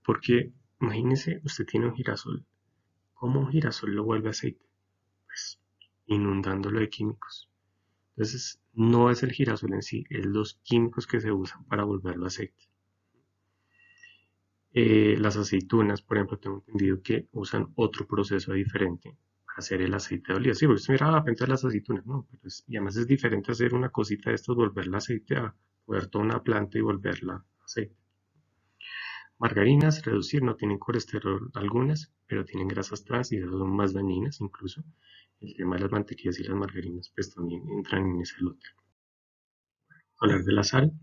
Porque imagínese, usted tiene un girasol. ¿Cómo un girasol lo vuelve aceite? Pues inundándolo de químicos. Entonces, no es el girasol en sí, es los químicos que se usan para volverlo aceite. Las aceitunas, por ejemplo, tengo entendido que usan otro proceso diferente para hacer el aceite de oliva. Sí, porque usted mira, frente a las aceitunas, ¿no? Pero y además es diferente hacer una cosita de estas, volverla aceite, a poder toda una planta y volverla aceite. Margarinas, reducir, no tienen colesterol algunas, pero tienen grasas trans y esas son más dañinas incluso. El tema de las mantequillas y las margarinas pues también entran en ese lote. Hablar de la sal,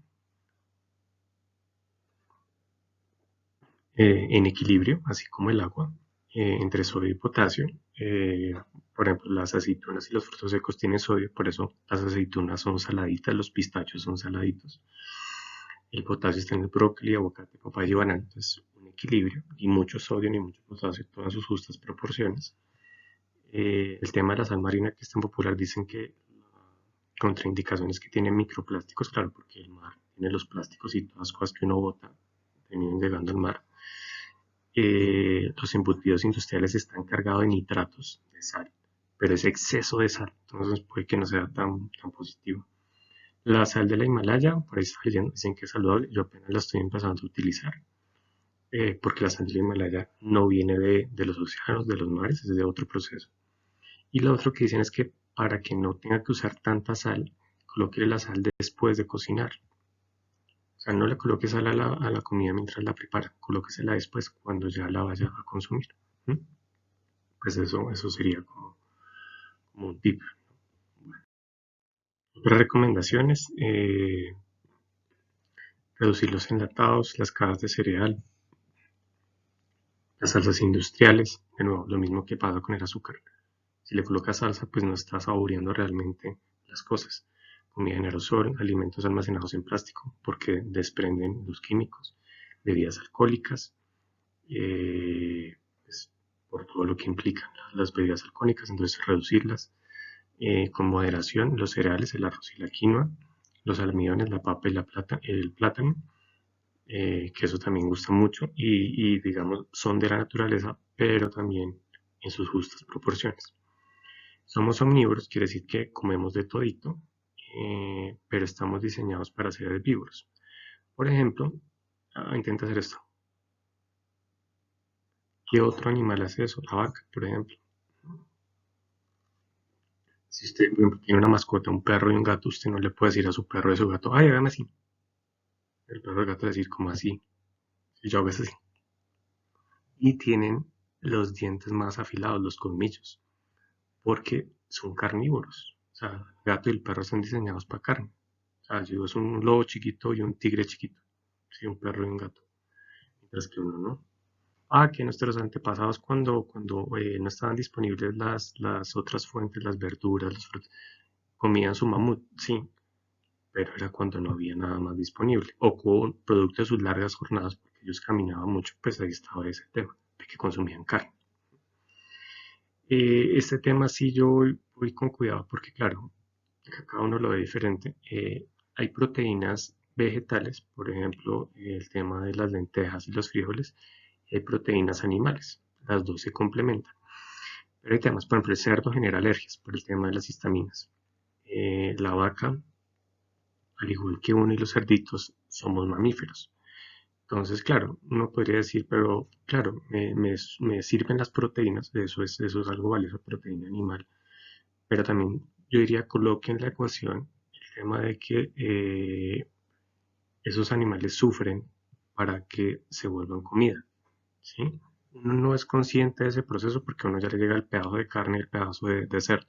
en equilibrio, así como el agua, entre sodio y potasio. Por ejemplo, las aceitunas y los frutos secos tienen sodio, por eso las aceitunas son saladitas, los pistachos son saladitos. El potasio está en el brócoli, aguacate, papaya y banano. Entonces, un equilibrio y mucho sodio ni mucho potasio, todas sus justas proporciones. El tema de la sal marina que es tan popular, dicen que la contraindicación es que tiene microplásticos, claro, porque el mar tiene los plásticos y todas las cosas que uno bota terminan llegando al mar. Los embutidos industriales están cargados de nitratos de sal, pero es exceso de sal, entonces puede que no sea tan positivo. La sal de la Himalaya, por ahí está leyendo, dicen que es saludable, yo apenas la estoy empezando a utilizar, porque la sal de la Himalaya no viene de los océanos, de los mares, es de otro proceso. Y lo otro que dicen es que para que no tenga que usar tanta sal, coloque la sal después de cocinar. O sea, no le coloque sal a la comida mientras la prepara, colóquesela después cuando ya la vaya a consumir. ¿Mm? Pues eso sería como un tip. Otras recomendaciones, reducir los enlatados, las cajas de cereal, las salsas industriales, de nuevo, lo mismo que pasa con el azúcar. Si le colocas salsa, pues no estás saboreando realmente las cosas. Comida en aerosol, alimentos almacenados en plástico, porque desprenden los químicos, bebidas alcohólicas, pues, por todo lo que implican las bebidas alcohólicas, entonces reducirlas con moderación, los cereales, el arroz y la quinoa, los almidones, la papa y el plátano, que eso también gusta mucho y digamos son de la naturaleza, pero también en sus justas proporciones. Somos omnívoros, quiere decir que comemos de todito, pero estamos diseñados para ser herbívoros. Por ejemplo, intenta hacer esto. ¿Qué otro animal hace eso? La vaca, por ejemplo. Si usted, por ejemplo, tiene una mascota, un perro y un gato, usted no le puede decir a su perro y a su gato, ay, hágame así. El perro y el gato va a decir, como así? Y yo hago así. Y tienen los dientes más afilados, los colmillos, porque son carnívoros. O sea, el gato y el perro están diseñados para carne. O sea, yo es un lobo chiquito y un tigre chiquito. Sí, un perro y un gato. Mientras que uno no. Que nuestros antepasados cuando no estaban disponibles las otras fuentes, las verduras, los frutos, comían su mamut, sí, pero era cuando no había nada más disponible. O con producto de sus largas jornadas, porque ellos caminaban mucho, pues ahí estaba ese tema, de que consumían carne. Este tema sí yo voy con cuidado porque claro, cada uno lo ve diferente. Hay proteínas vegetales, por ejemplo, el tema de las lentejas y los frijoles, y hay proteínas animales, las dos se complementan. Pero hay temas, por ejemplo, el cerdo genera alergias por el tema de las histaminas. La vaca, al igual que uno y los cerditos, somos mamíferos. Entonces, claro, uno podría decir, pero claro, me sirven las proteínas, eso es algo valioso, proteína animal, pero también yo diría coloque en la ecuación el tema de que esos animales sufren para que se vuelvan comida, ¿sí? Uno no es consciente de ese proceso porque a uno ya le llega el pedazo de carne, el pedazo de cerdo.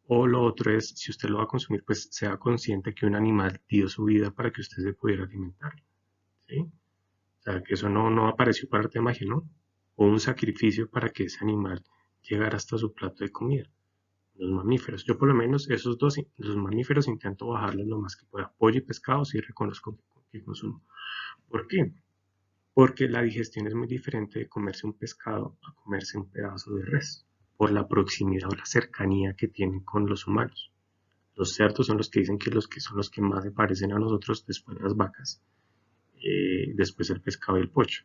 O lo otro es, si usted lo va a consumir, pues sea consciente que un animal dio su vida para que usted se pudiera alimentar, ¿sí? O sea, que eso no apareció para arte de magia, ¿no? O un sacrificio para que ese animal llegara hasta su plato de comida. Los mamíferos, yo por lo menos esos dos, los mamíferos intento bajarles lo más que pueda. Pollo y pescado sí reconozco que consumo. ¿Por qué? Porque la digestión es muy diferente de comerse un pescado a comerse un pedazo de res, por la proximidad o la cercanía que tienen con los humanos. Los cerdos son los que dicen que son los que más se parecen a nosotros después de las vacas, después el pescado y el pollo.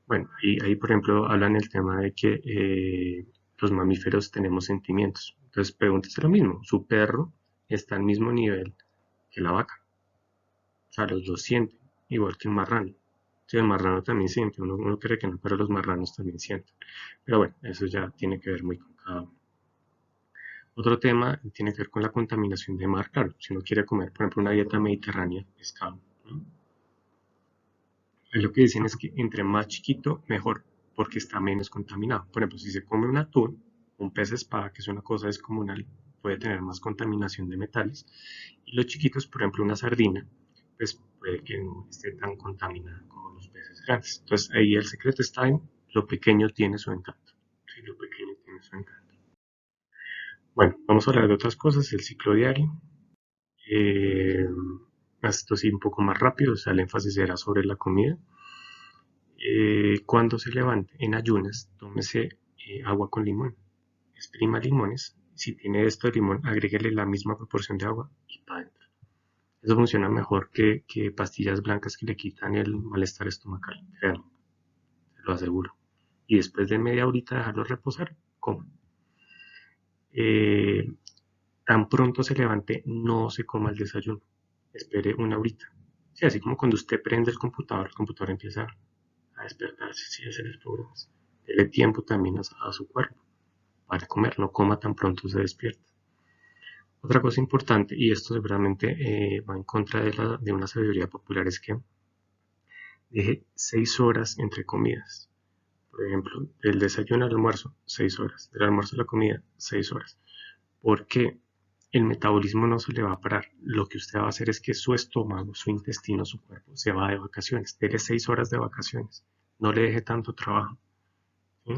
Bueno, ahí por ejemplo hablan el tema de que los mamíferos tenemos sentimientos. Entonces pregúntese lo mismo, su perro está al mismo nivel que la vaca. O sea, los dos sienten, igual que un marrano. Sí, el marrano también siente, uno cree que no, pero los marranos también sienten. Pero bueno, eso ya tiene que ver muy con cada uno. Otro tema tiene que ver con la contaminación de mar. Claro, si uno quiere comer, por ejemplo, una dieta mediterránea, pescado, ¿no? Lo que dicen es que entre más chiquito, mejor, porque está menos contaminado. Por ejemplo, si se come un atún, un pez espada, que es una cosa descomunal, puede tener más contaminación de metales. Y los chiquitos, por ejemplo, una sardina, pues puede que no esté tan contaminada como los peces grandes. Entonces ahí el secreto está en lo pequeño tiene su encanto. Sí, lo pequeño tiene su encanto. Bueno, vamos a hablar de otras cosas, el ciclo diario. Eh, Esto sí, un poco más rápido, o sea, el énfasis era sobre la comida. Cuando se levante en ayunas, tómese agua con limón. Exprima limones. Si tiene esto de limón, agréguele la misma proporción de agua y para adentro. Eso funciona mejor que pastillas blancas que le quitan el malestar estomacal. Créanme, se lo aseguro. Y después de media horita dejarlo reposar, coma. Eh, Tan pronto se levante, no se coma el desayuno. Espere una horita. Sí, así como cuando usted prende el computador empieza a despertarse, sí, a hacer programas. Dele tiempo también a su cuerpo para comer, no coma tan pronto se despierta. Otra cosa importante, y esto seguramente va en contra de una sabiduría popular, es que deje 6 horas entre comidas. Por ejemplo, del desayuno al almuerzo, 6 horas. Del almuerzo a la comida, 6 horas. ¿Por qué? el metabolismo no se le va a parar. Lo que usted va a hacer es que su estómago, su intestino, su cuerpo se va de vacaciones. Dele 6 horas de vacaciones. No le deje tanto trabajo. ¿Sí?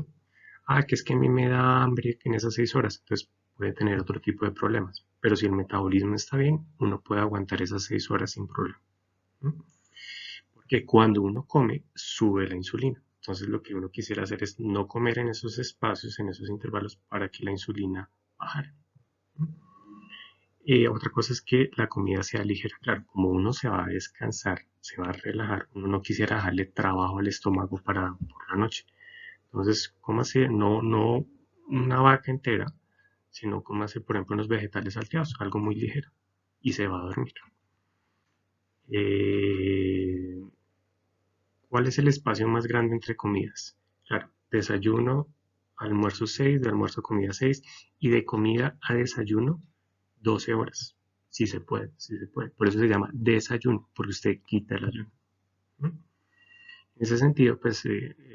Ah, que es que a mí me da hambre en esas 6 horas. Entonces puede tener otro tipo de problemas. Pero si el metabolismo está bien, uno puede aguantar esas 6 horas sin problema. ¿Sí? Porque cuando uno come, sube la insulina. Entonces lo que uno quisiera hacer es no comer en esos espacios, en esos intervalos, para que la insulina bajara. Otra cosa es que la comida sea ligera. Claro, como uno se va a descansar, se va a relajar, uno no quisiera dejarle trabajo al estómago para por la noche. Entonces, cómase no una vaca entera, sino cómase, por ejemplo, unos vegetales salteados, algo muy ligero, y se va a dormir. Eh, ¿Cuál es el espacio más grande entre comidas? Claro, desayuno, almuerzo 6, de almuerzo a comida 6, y de comida a desayuno 12 horas. Si se puede, si se puede. Por eso se llama desayuno, porque usted quita el ayuno. ¿No? En ese sentido, pues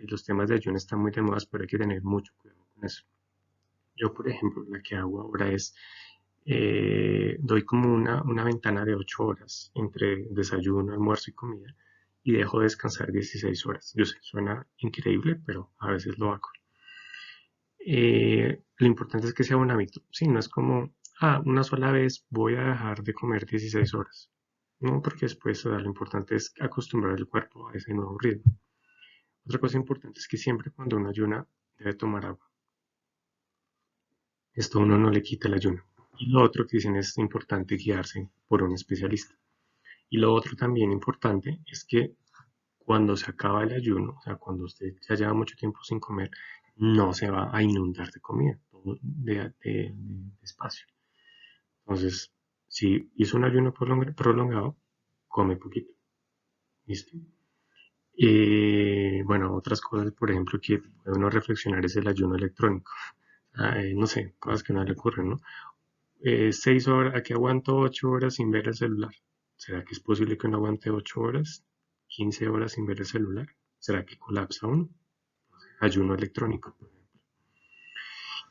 los temas de ayuno están muy de moda, pero hay que tener mucho cuidado con eso. Yo, por ejemplo, la que hago ahora es, doy como una ventana de 8 horas entre desayuno, almuerzo y comida, y dejo descansar 16 horas. Yo sé, suena increíble, pero a veces lo hago. Lo importante es que sea un hábito. Sí, no es como, una sola vez voy a dejar de comer 16 horas. No, porque después lo importante es acostumbrar el cuerpo a ese nuevo ritmo. Otra cosa importante es que siempre cuando uno ayuna debe tomar agua. Esto a uno no le quita el ayuno. Y lo otro que dicen es importante guiarse por un especialista. Y lo otro también importante es que cuando se acaba el ayuno, o sea, cuando usted ya lleva mucho tiempo sin comer, no se va a inundar de comida, todo de espacio. Entonces, si hizo un ayuno prolongado, come poquito. ¿Listo? Bueno, otras cosas, por ejemplo, que puede uno reflexionar es el ayuno electrónico. No sé, cosas que no le ocurren, ¿no? 6 horas, aquí aguanto 8 horas sin ver el celular. ¿Será que es posible que uno aguante 8 horas, 15 horas sin ver el celular? ¿Será que colapsa uno? Ayuno electrónico.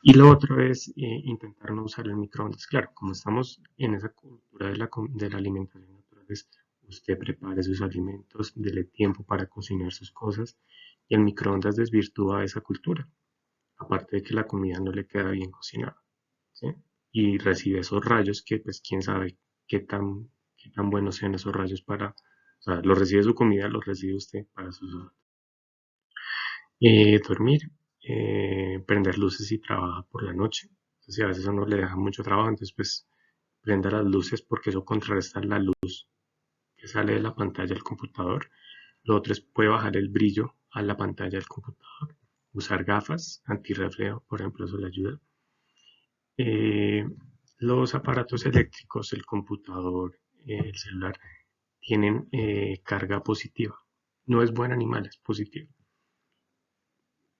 Y lo otro es intentar no usar el microondas. Claro, como estamos en esa cultura de la alimentación natural, usted prepare sus alimentos, dele tiempo para cocinar sus cosas y el microondas desvirtúa esa cultura. Aparte de que la comida no le queda bien cocinada, ¿sí? Y recibe esos rayos que pues quién sabe qué tan buenos sean esos rayos para, o sea, los recibe su comida, los recibe usted para sus dormir, prender luces si trabaja por la noche. Entonces, si a veces a uno le deja mucho trabajo, entonces pues prenda las luces porque eso contrarresta la luz que sale de la pantalla del computador. Lo otro es puede bajar el brillo a la pantalla del computador. Usar gafas antirreflejo, por ejemplo, eso le ayuda. Eh, los aparatos eléctricos, el computador, el celular, tienen carga positiva. No es buen animal, es positivo.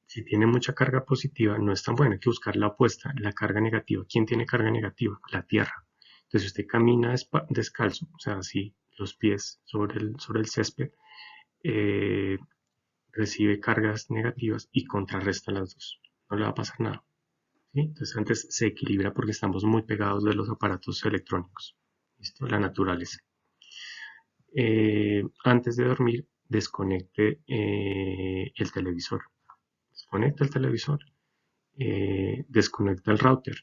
Si tiene mucha carga positiva, no es tan bueno. Hay que buscar la opuesta, la carga negativa. ¿Quién tiene carga negativa? La tierra. Entonces, si usted camina descalzo, o sea, así los pies sobre el césped, eh, recibe cargas negativas y contrarresta las dos. No le va a pasar nada. ¿Sí? Entonces, antes se equilibra porque estamos muy pegados de los aparatos electrónicos. ¿Listo? La naturaleza. Antes de dormir, desconecte el televisor. Desconecta el televisor, desconecta el router.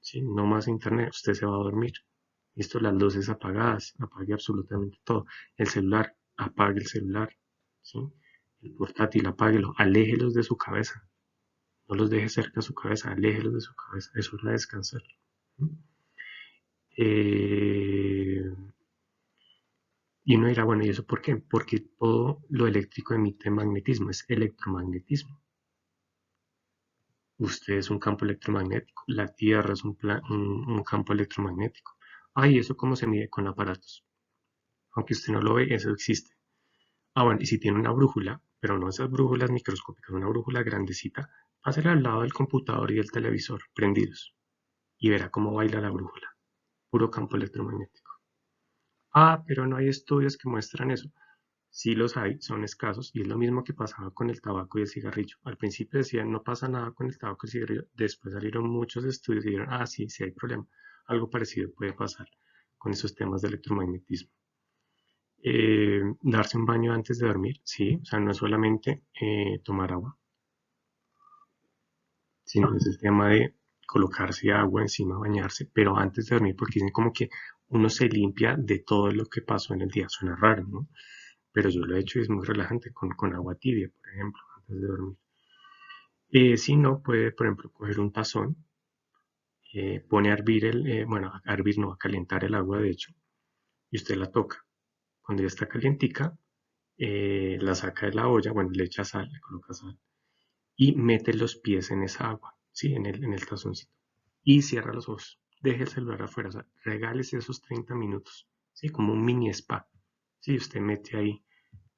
¿Sí? No más internet, usted se va a dormir. Listo, las luces apagadas, apague absolutamente todo. El celular, apague el celular. ¿Sí? El portátil, apáguelo, aléjelos de su cabeza. No los deje cerca de su cabeza, aléjelos de su cabeza. Eso es la descansar. ¿Sí? Eh, y uno dirá, bueno, ¿y eso por qué? Porque todo lo eléctrico emite magnetismo, es electromagnetismo. Usted es un campo electromagnético, la Tierra es un campo electromagnético. ¿Y eso cómo se mide? Con aparatos? Aunque usted no lo ve, eso existe. Bueno, y si tiene una brújula, pero no esas brújulas microscópicas, una brújula grandecita, pásela al lado del computador y del televisor prendidos y verá cómo baila la brújula. Puro campo electromagnético. Pero no hay estudios que muestran eso. Sí los hay, son escasos, y es lo mismo que pasaba con el tabaco y el cigarrillo. Al principio decían no pasa nada con el tabaco y el cigarrillo, después salieron muchos estudios y dijeron, sí, sí hay problema. algo parecido puede pasar con esos temas de electromagnetismo. Darse un baño antes de dormir, sí, o sea, no es solamente tomar agua, sino es el tema de colocarse agua encima, bañarse, pero antes de dormir, porque dicen como que uno se limpia de todo lo que pasó en el día. Suena raro, ¿no? Pero yo lo he hecho y es muy relajante con agua tibia, por ejemplo, antes de dormir. Si no, puede, por ejemplo, coger un tazón, pone a hervir bueno, a hervir no, a calentar el agua, de hecho, y usted la toca. Cuando ya está calientica, la saca de la olla, bueno, le echa sal, le coloca sal, y mete los pies en esa agua, ¿sí? En el tazoncito. Y cierra los ojos. Deje el celular afuera, o sea, regálese esos 30 minutos, ¿sí? Como un mini spa, ¿sí? Usted mete ahí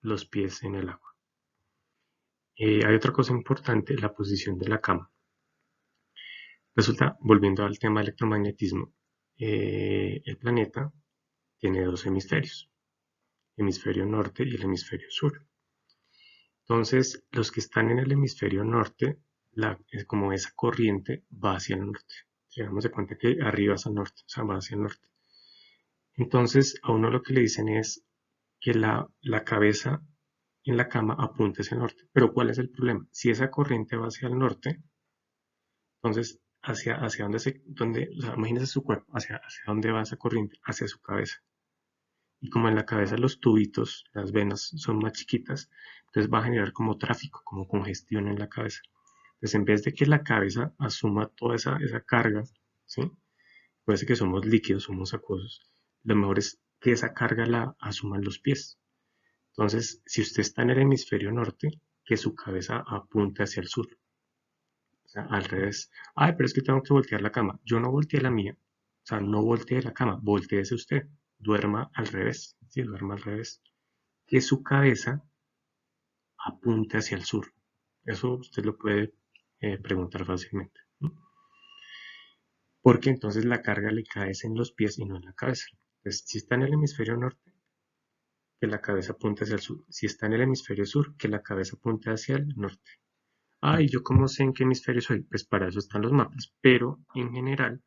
los pies en el agua. Hay otra cosa importante, la posición de la cama. Resulta, volviendo al tema del electromagnetismo, el planeta tiene dos hemisferios, hemisferio norte y el hemisferio sur. Entonces, los que están en el hemisferio norte, como esa corriente va hacia el norte. Llegamos de cuenta que arriba es al norte, o sea, va hacia el norte. Entonces, a uno lo que le dicen es que la cabeza en la cama apunte hacia el norte. Pero ¿cuál es el problema? Si esa corriente va hacia el norte, entonces, hacia dónde, o sea, imagínese su cuerpo, hacia dónde va esa corriente, hacia su cabeza. Y como en la cabeza los tubitos, las venas son más chiquitas, entonces va a generar como tráfico, como congestión en la cabeza. Entonces, en vez de que la cabeza asuma toda esa carga, ¿sí? Puede ser que somos líquidos, somos acuosos. Lo mejor es que esa carga la asuman los pies. Entonces, si usted está en el hemisferio norte, que su cabeza apunte hacia el sur. O sea, al revés. Ay, pero es que tengo que voltear la cama. Yo no volteé la mía. O sea, no voltee la cama, volteese usted. Duerma al revés. Sí, duerma al revés. Que su cabeza apunte hacia el sur. Eso usted lo puede preguntar fácilmente, ¿no? Porque entonces la carga le cae en los pies y no en la cabeza. Entonces, si está en el hemisferio norte, que la cabeza apunte hacia el sur. Si está en el hemisferio sur, que la cabeza apunte hacia el norte. Ah, ¿y yo cómo sé en qué hemisferio soy? Pues para eso están los mapas. Pero en general,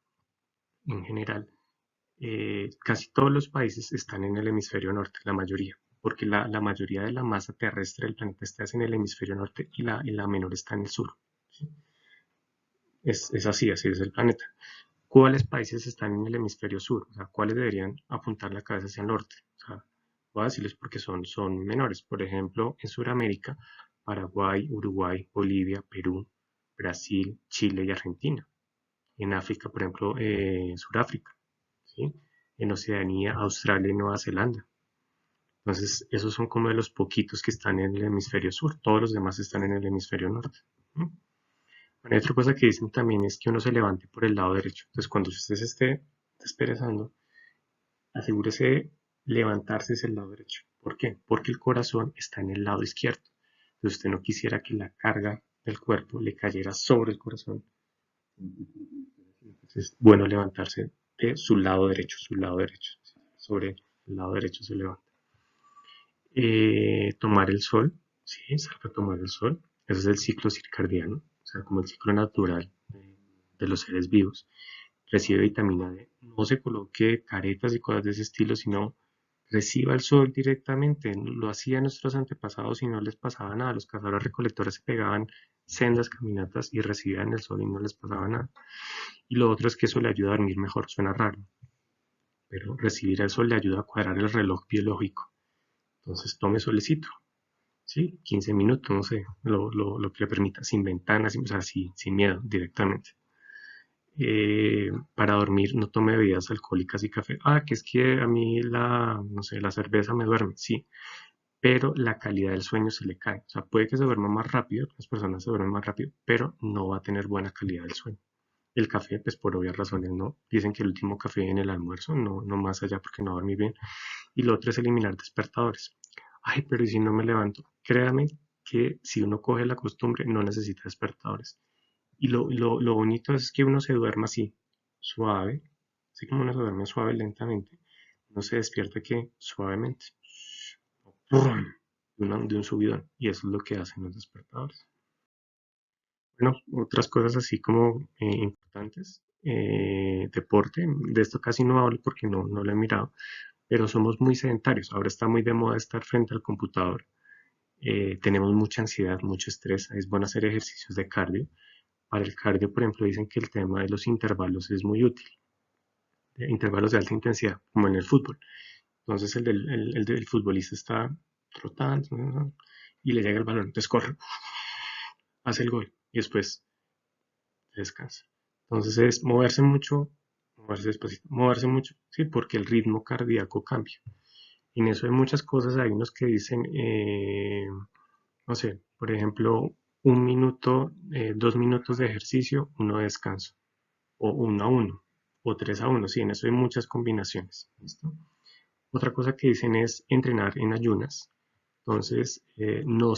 casi todos los países están en el hemisferio norte, la mayoría. Porque la mayoría de la masa terrestre del planeta está en el hemisferio norte y la menor está en el sur. ¿Sí? Es así es el planeta. ¿Cuáles países están en el hemisferio sur? O sea, ¿cuáles deberían apuntar la cabeza hacia el norte? O sea, voy a decirles porque son menores. Por ejemplo, en Sudamérica, Paraguay, Uruguay, Bolivia, Perú, Brasil, Chile y Argentina. En África, por ejemplo, Sudáfrica. ¿Sí? En Oceanía, Australia y Nueva Zelanda. Entonces, esos son como de los poquitos que están en el hemisferio sur. Todos los demás están en el hemisferio norte. ¿Mm? Bueno, y otra cosa que dicen también es que uno se levante por el lado derecho. Entonces, cuando usted se esté desperezando, asegúrese de levantarse hacia el lado derecho. ¿Por qué? Porque el corazón está en el lado izquierdo. Entonces, usted no quisiera que la carga del cuerpo le cayera sobre el corazón. Entonces, es bueno levantarse de su lado derecho, sobre el lado derecho se levanta. Tomar el sol, sí, salga a tomar el sol. Ese es el ciclo circadiano, o sea, como el ciclo natural de los seres vivos. Recibe vitamina D. No se coloque caretas y cosas de ese estilo, sino reciba el sol directamente. Lo hacían nuestros antepasados y no les pasaba nada. Los cazadores recolectores se pegaban sendas caminatas y recibían el sol y no les pasaba nada. Y lo otro es que eso le ayuda a dormir mejor. Suena raro, pero recibir el sol le ayuda a cuadrar el reloj biológico. Entonces tome solecito, ¿sí? 15 minutos, no sé, lo que le permita, sin ventanas, o sea, sin miedo, directamente. Para dormir no tome bebidas alcohólicas y café. Ah, que es que a mí no sé, la cerveza me duerme, sí, pero la calidad del sueño se le cae. O sea, puede que se duerma más rápido, las personas se duermen más rápido, pero no va a tener buena calidad del sueño. El café, pues por obvias razones, no. Dicen que el último café en el almuerzo, no más allá porque no dormí bien. Y lo otro es eliminar despertadores. Ay, pero ¿y si no me levanto? Créame que si uno coge la costumbre, no necesita despertadores. Y lo bonito es que uno se duerma así, suave, así como uno se duerme suave, lentamente, uno se despierta que suavemente, ¡prum! de un subidón, y eso es lo que hacen los despertadores. Bueno, otras cosas así como importantes, deporte. De esto casi no hablo porque no lo he mirado, pero somos muy sedentarios. Ahora está muy de moda estar frente al computador. Tenemos mucha ansiedad, mucho estrés. Es bueno hacer ejercicios de cardio. Para el cardio, por ejemplo, dicen que el tema de los intervalos es muy útil. Intervalos de alta intensidad, como en el fútbol. Entonces el futbolista está trotando, ¿no? Y le llega el balón, entonces corre, hace el gol y después descansa. Entonces es moverse despacito, moverse mucho, sí, porque el ritmo cardíaco cambia. En eso hay muchas cosas, hay unos que dicen, no sé, por ejemplo, 1 minuto, 2 minutos de ejercicio, uno de descanso, o 1 a 1, o 3 a 1, sí, en eso hay muchas combinaciones. ¿Listo? Otra cosa que dicen es entrenar en ayunas. Entonces, no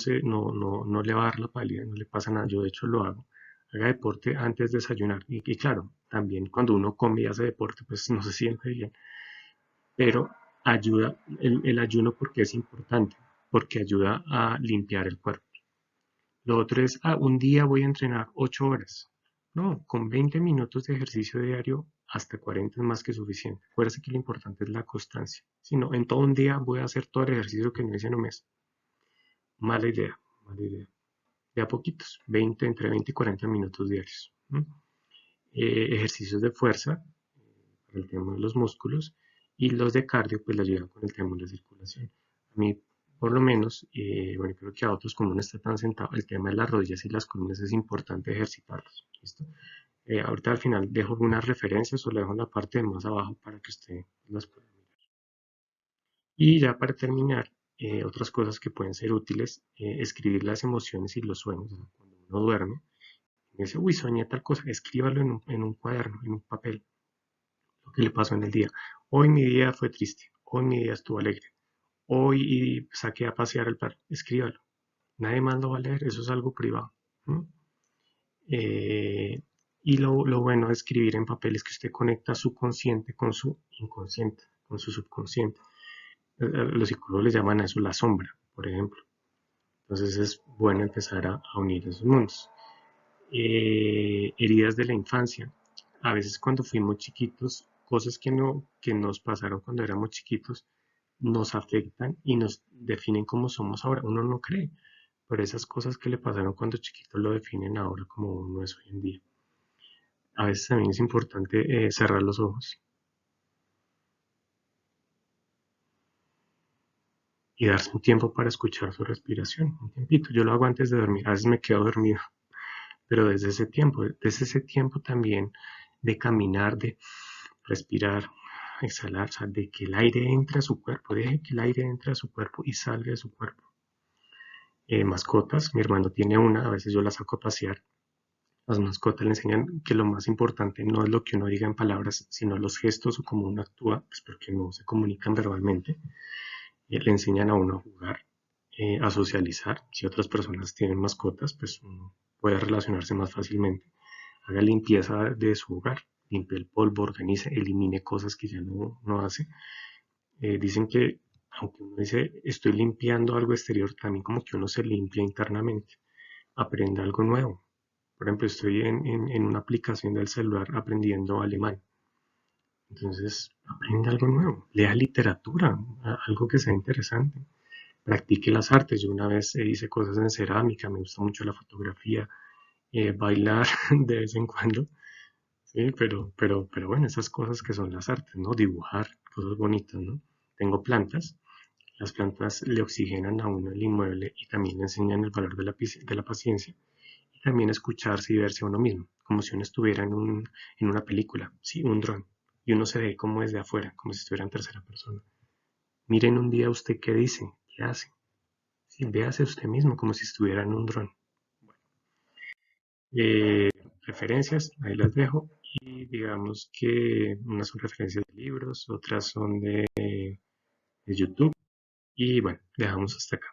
le va a dar la pálida, no le pasa nada. Yo de hecho lo hago. Haga deporte antes de desayunar. Y claro, también cuando uno come y hace deporte, pues no se siente bien. Pero ayuda el ayuno porque es importante, porque ayuda a limpiar el cuerpo. Lo otro es, un día voy a entrenar 8 horas. No, con 20 minutos de ejercicio diario, hasta 40 es más que suficiente. Acuérdense que lo importante es la constancia. Si no, en todo un día voy a hacer todo el ejercicio que no hice en un mes. Mala idea, mala idea. De a poquitos, 20, entre 20 y 40 minutos diarios. Ejercicios de fuerza, para el tema de los músculos, y los de cardio, pues le ayudan con el tema de la circulación. A mí, por lo menos, bueno, creo que a otros, como uno está tan sentado, el tema de las rodillas y las columnas es importante ejercitarlos. ¿Listo? Ahorita al final dejo unas referencias o le dejo en la parte de más abajo para que usted las pueda mirar. Y ya para terminar, otras cosas que pueden ser útiles, escribir las emociones y los sueños. O sea, cuando uno duerme, y dice, uy, soñé tal cosa, escríbalo en un cuaderno, en un papel, lo que le pasó en el día. Hoy mi día fue triste, hoy mi día estuvo alegre, hoy saqué a pasear al perro, escríbalo. Nadie más lo va a leer, eso es algo privado. ¿No? Y lo bueno de escribir en papel es que usted conecta su consciente con su inconsciente, con su subconsciente. Los psicólogos le llaman a eso la sombra, por ejemplo. Entonces es bueno empezar a unir esos mundos. Heridas de la infancia. A veces cuando fuimos chiquitos, cosas que nos pasaron cuando éramos chiquitos, nos afectan y nos definen como somos ahora. Uno no cree, pero esas cosas que le pasaron cuando chiquito lo definen ahora como uno es hoy en día. A veces también es importante cerrar los ojos y darse un tiempo para escuchar su respiración, un tiempito. Yo lo hago antes de dormir, a veces me quedo dormido, pero desde ese tiempo también de caminar, de respirar, exhalar, o sea, de que el aire entre a su cuerpo, deje que el aire entre a su cuerpo y salga de su cuerpo. Mascotas, mi hermano tiene una, a veces yo la saco a pasear. Las mascotas le enseñan que lo más importante no es lo que uno diga en palabras, sino los gestos o cómo uno actúa, pues porque no se comunican verbalmente. Le enseñan a uno a jugar, a socializar. Si otras personas tienen mascotas, pues uno puede relacionarse más fácilmente. Haga limpieza de su hogar, limpie el polvo, organice, elimine cosas que ya no hace. Dicen que aunque uno dice estoy limpiando algo exterior, también como que uno se limpia internamente, aprenda algo nuevo. Por ejemplo, estoy en una aplicación del celular aprendiendo alemán. Entonces, aprenda algo nuevo, lea literatura, algo que sea interesante. Practique las artes. Yo una vez hice cosas en cerámica, me gusta mucho la fotografía, bailar de vez en cuando, sí, pero bueno, esas cosas que son las artes, ¿no? Dibujar, cosas bonitas, ¿no? Tengo plantas, las plantas le oxigenan a uno el inmueble y también le enseñan el valor de la paciencia y también escucharse y verse a uno mismo, como si uno estuviera en una película, sí, un dron, y uno se ve como desde afuera, como si estuviera en tercera persona. Miren un día usted qué dice, qué hace. Sí, véase usted mismo como si estuviera en un dron. Eh, Referencias, ahí las dejo. Y digamos que unas son referencias de libros, otras son de YouTube. Y bueno, dejamos hasta acá.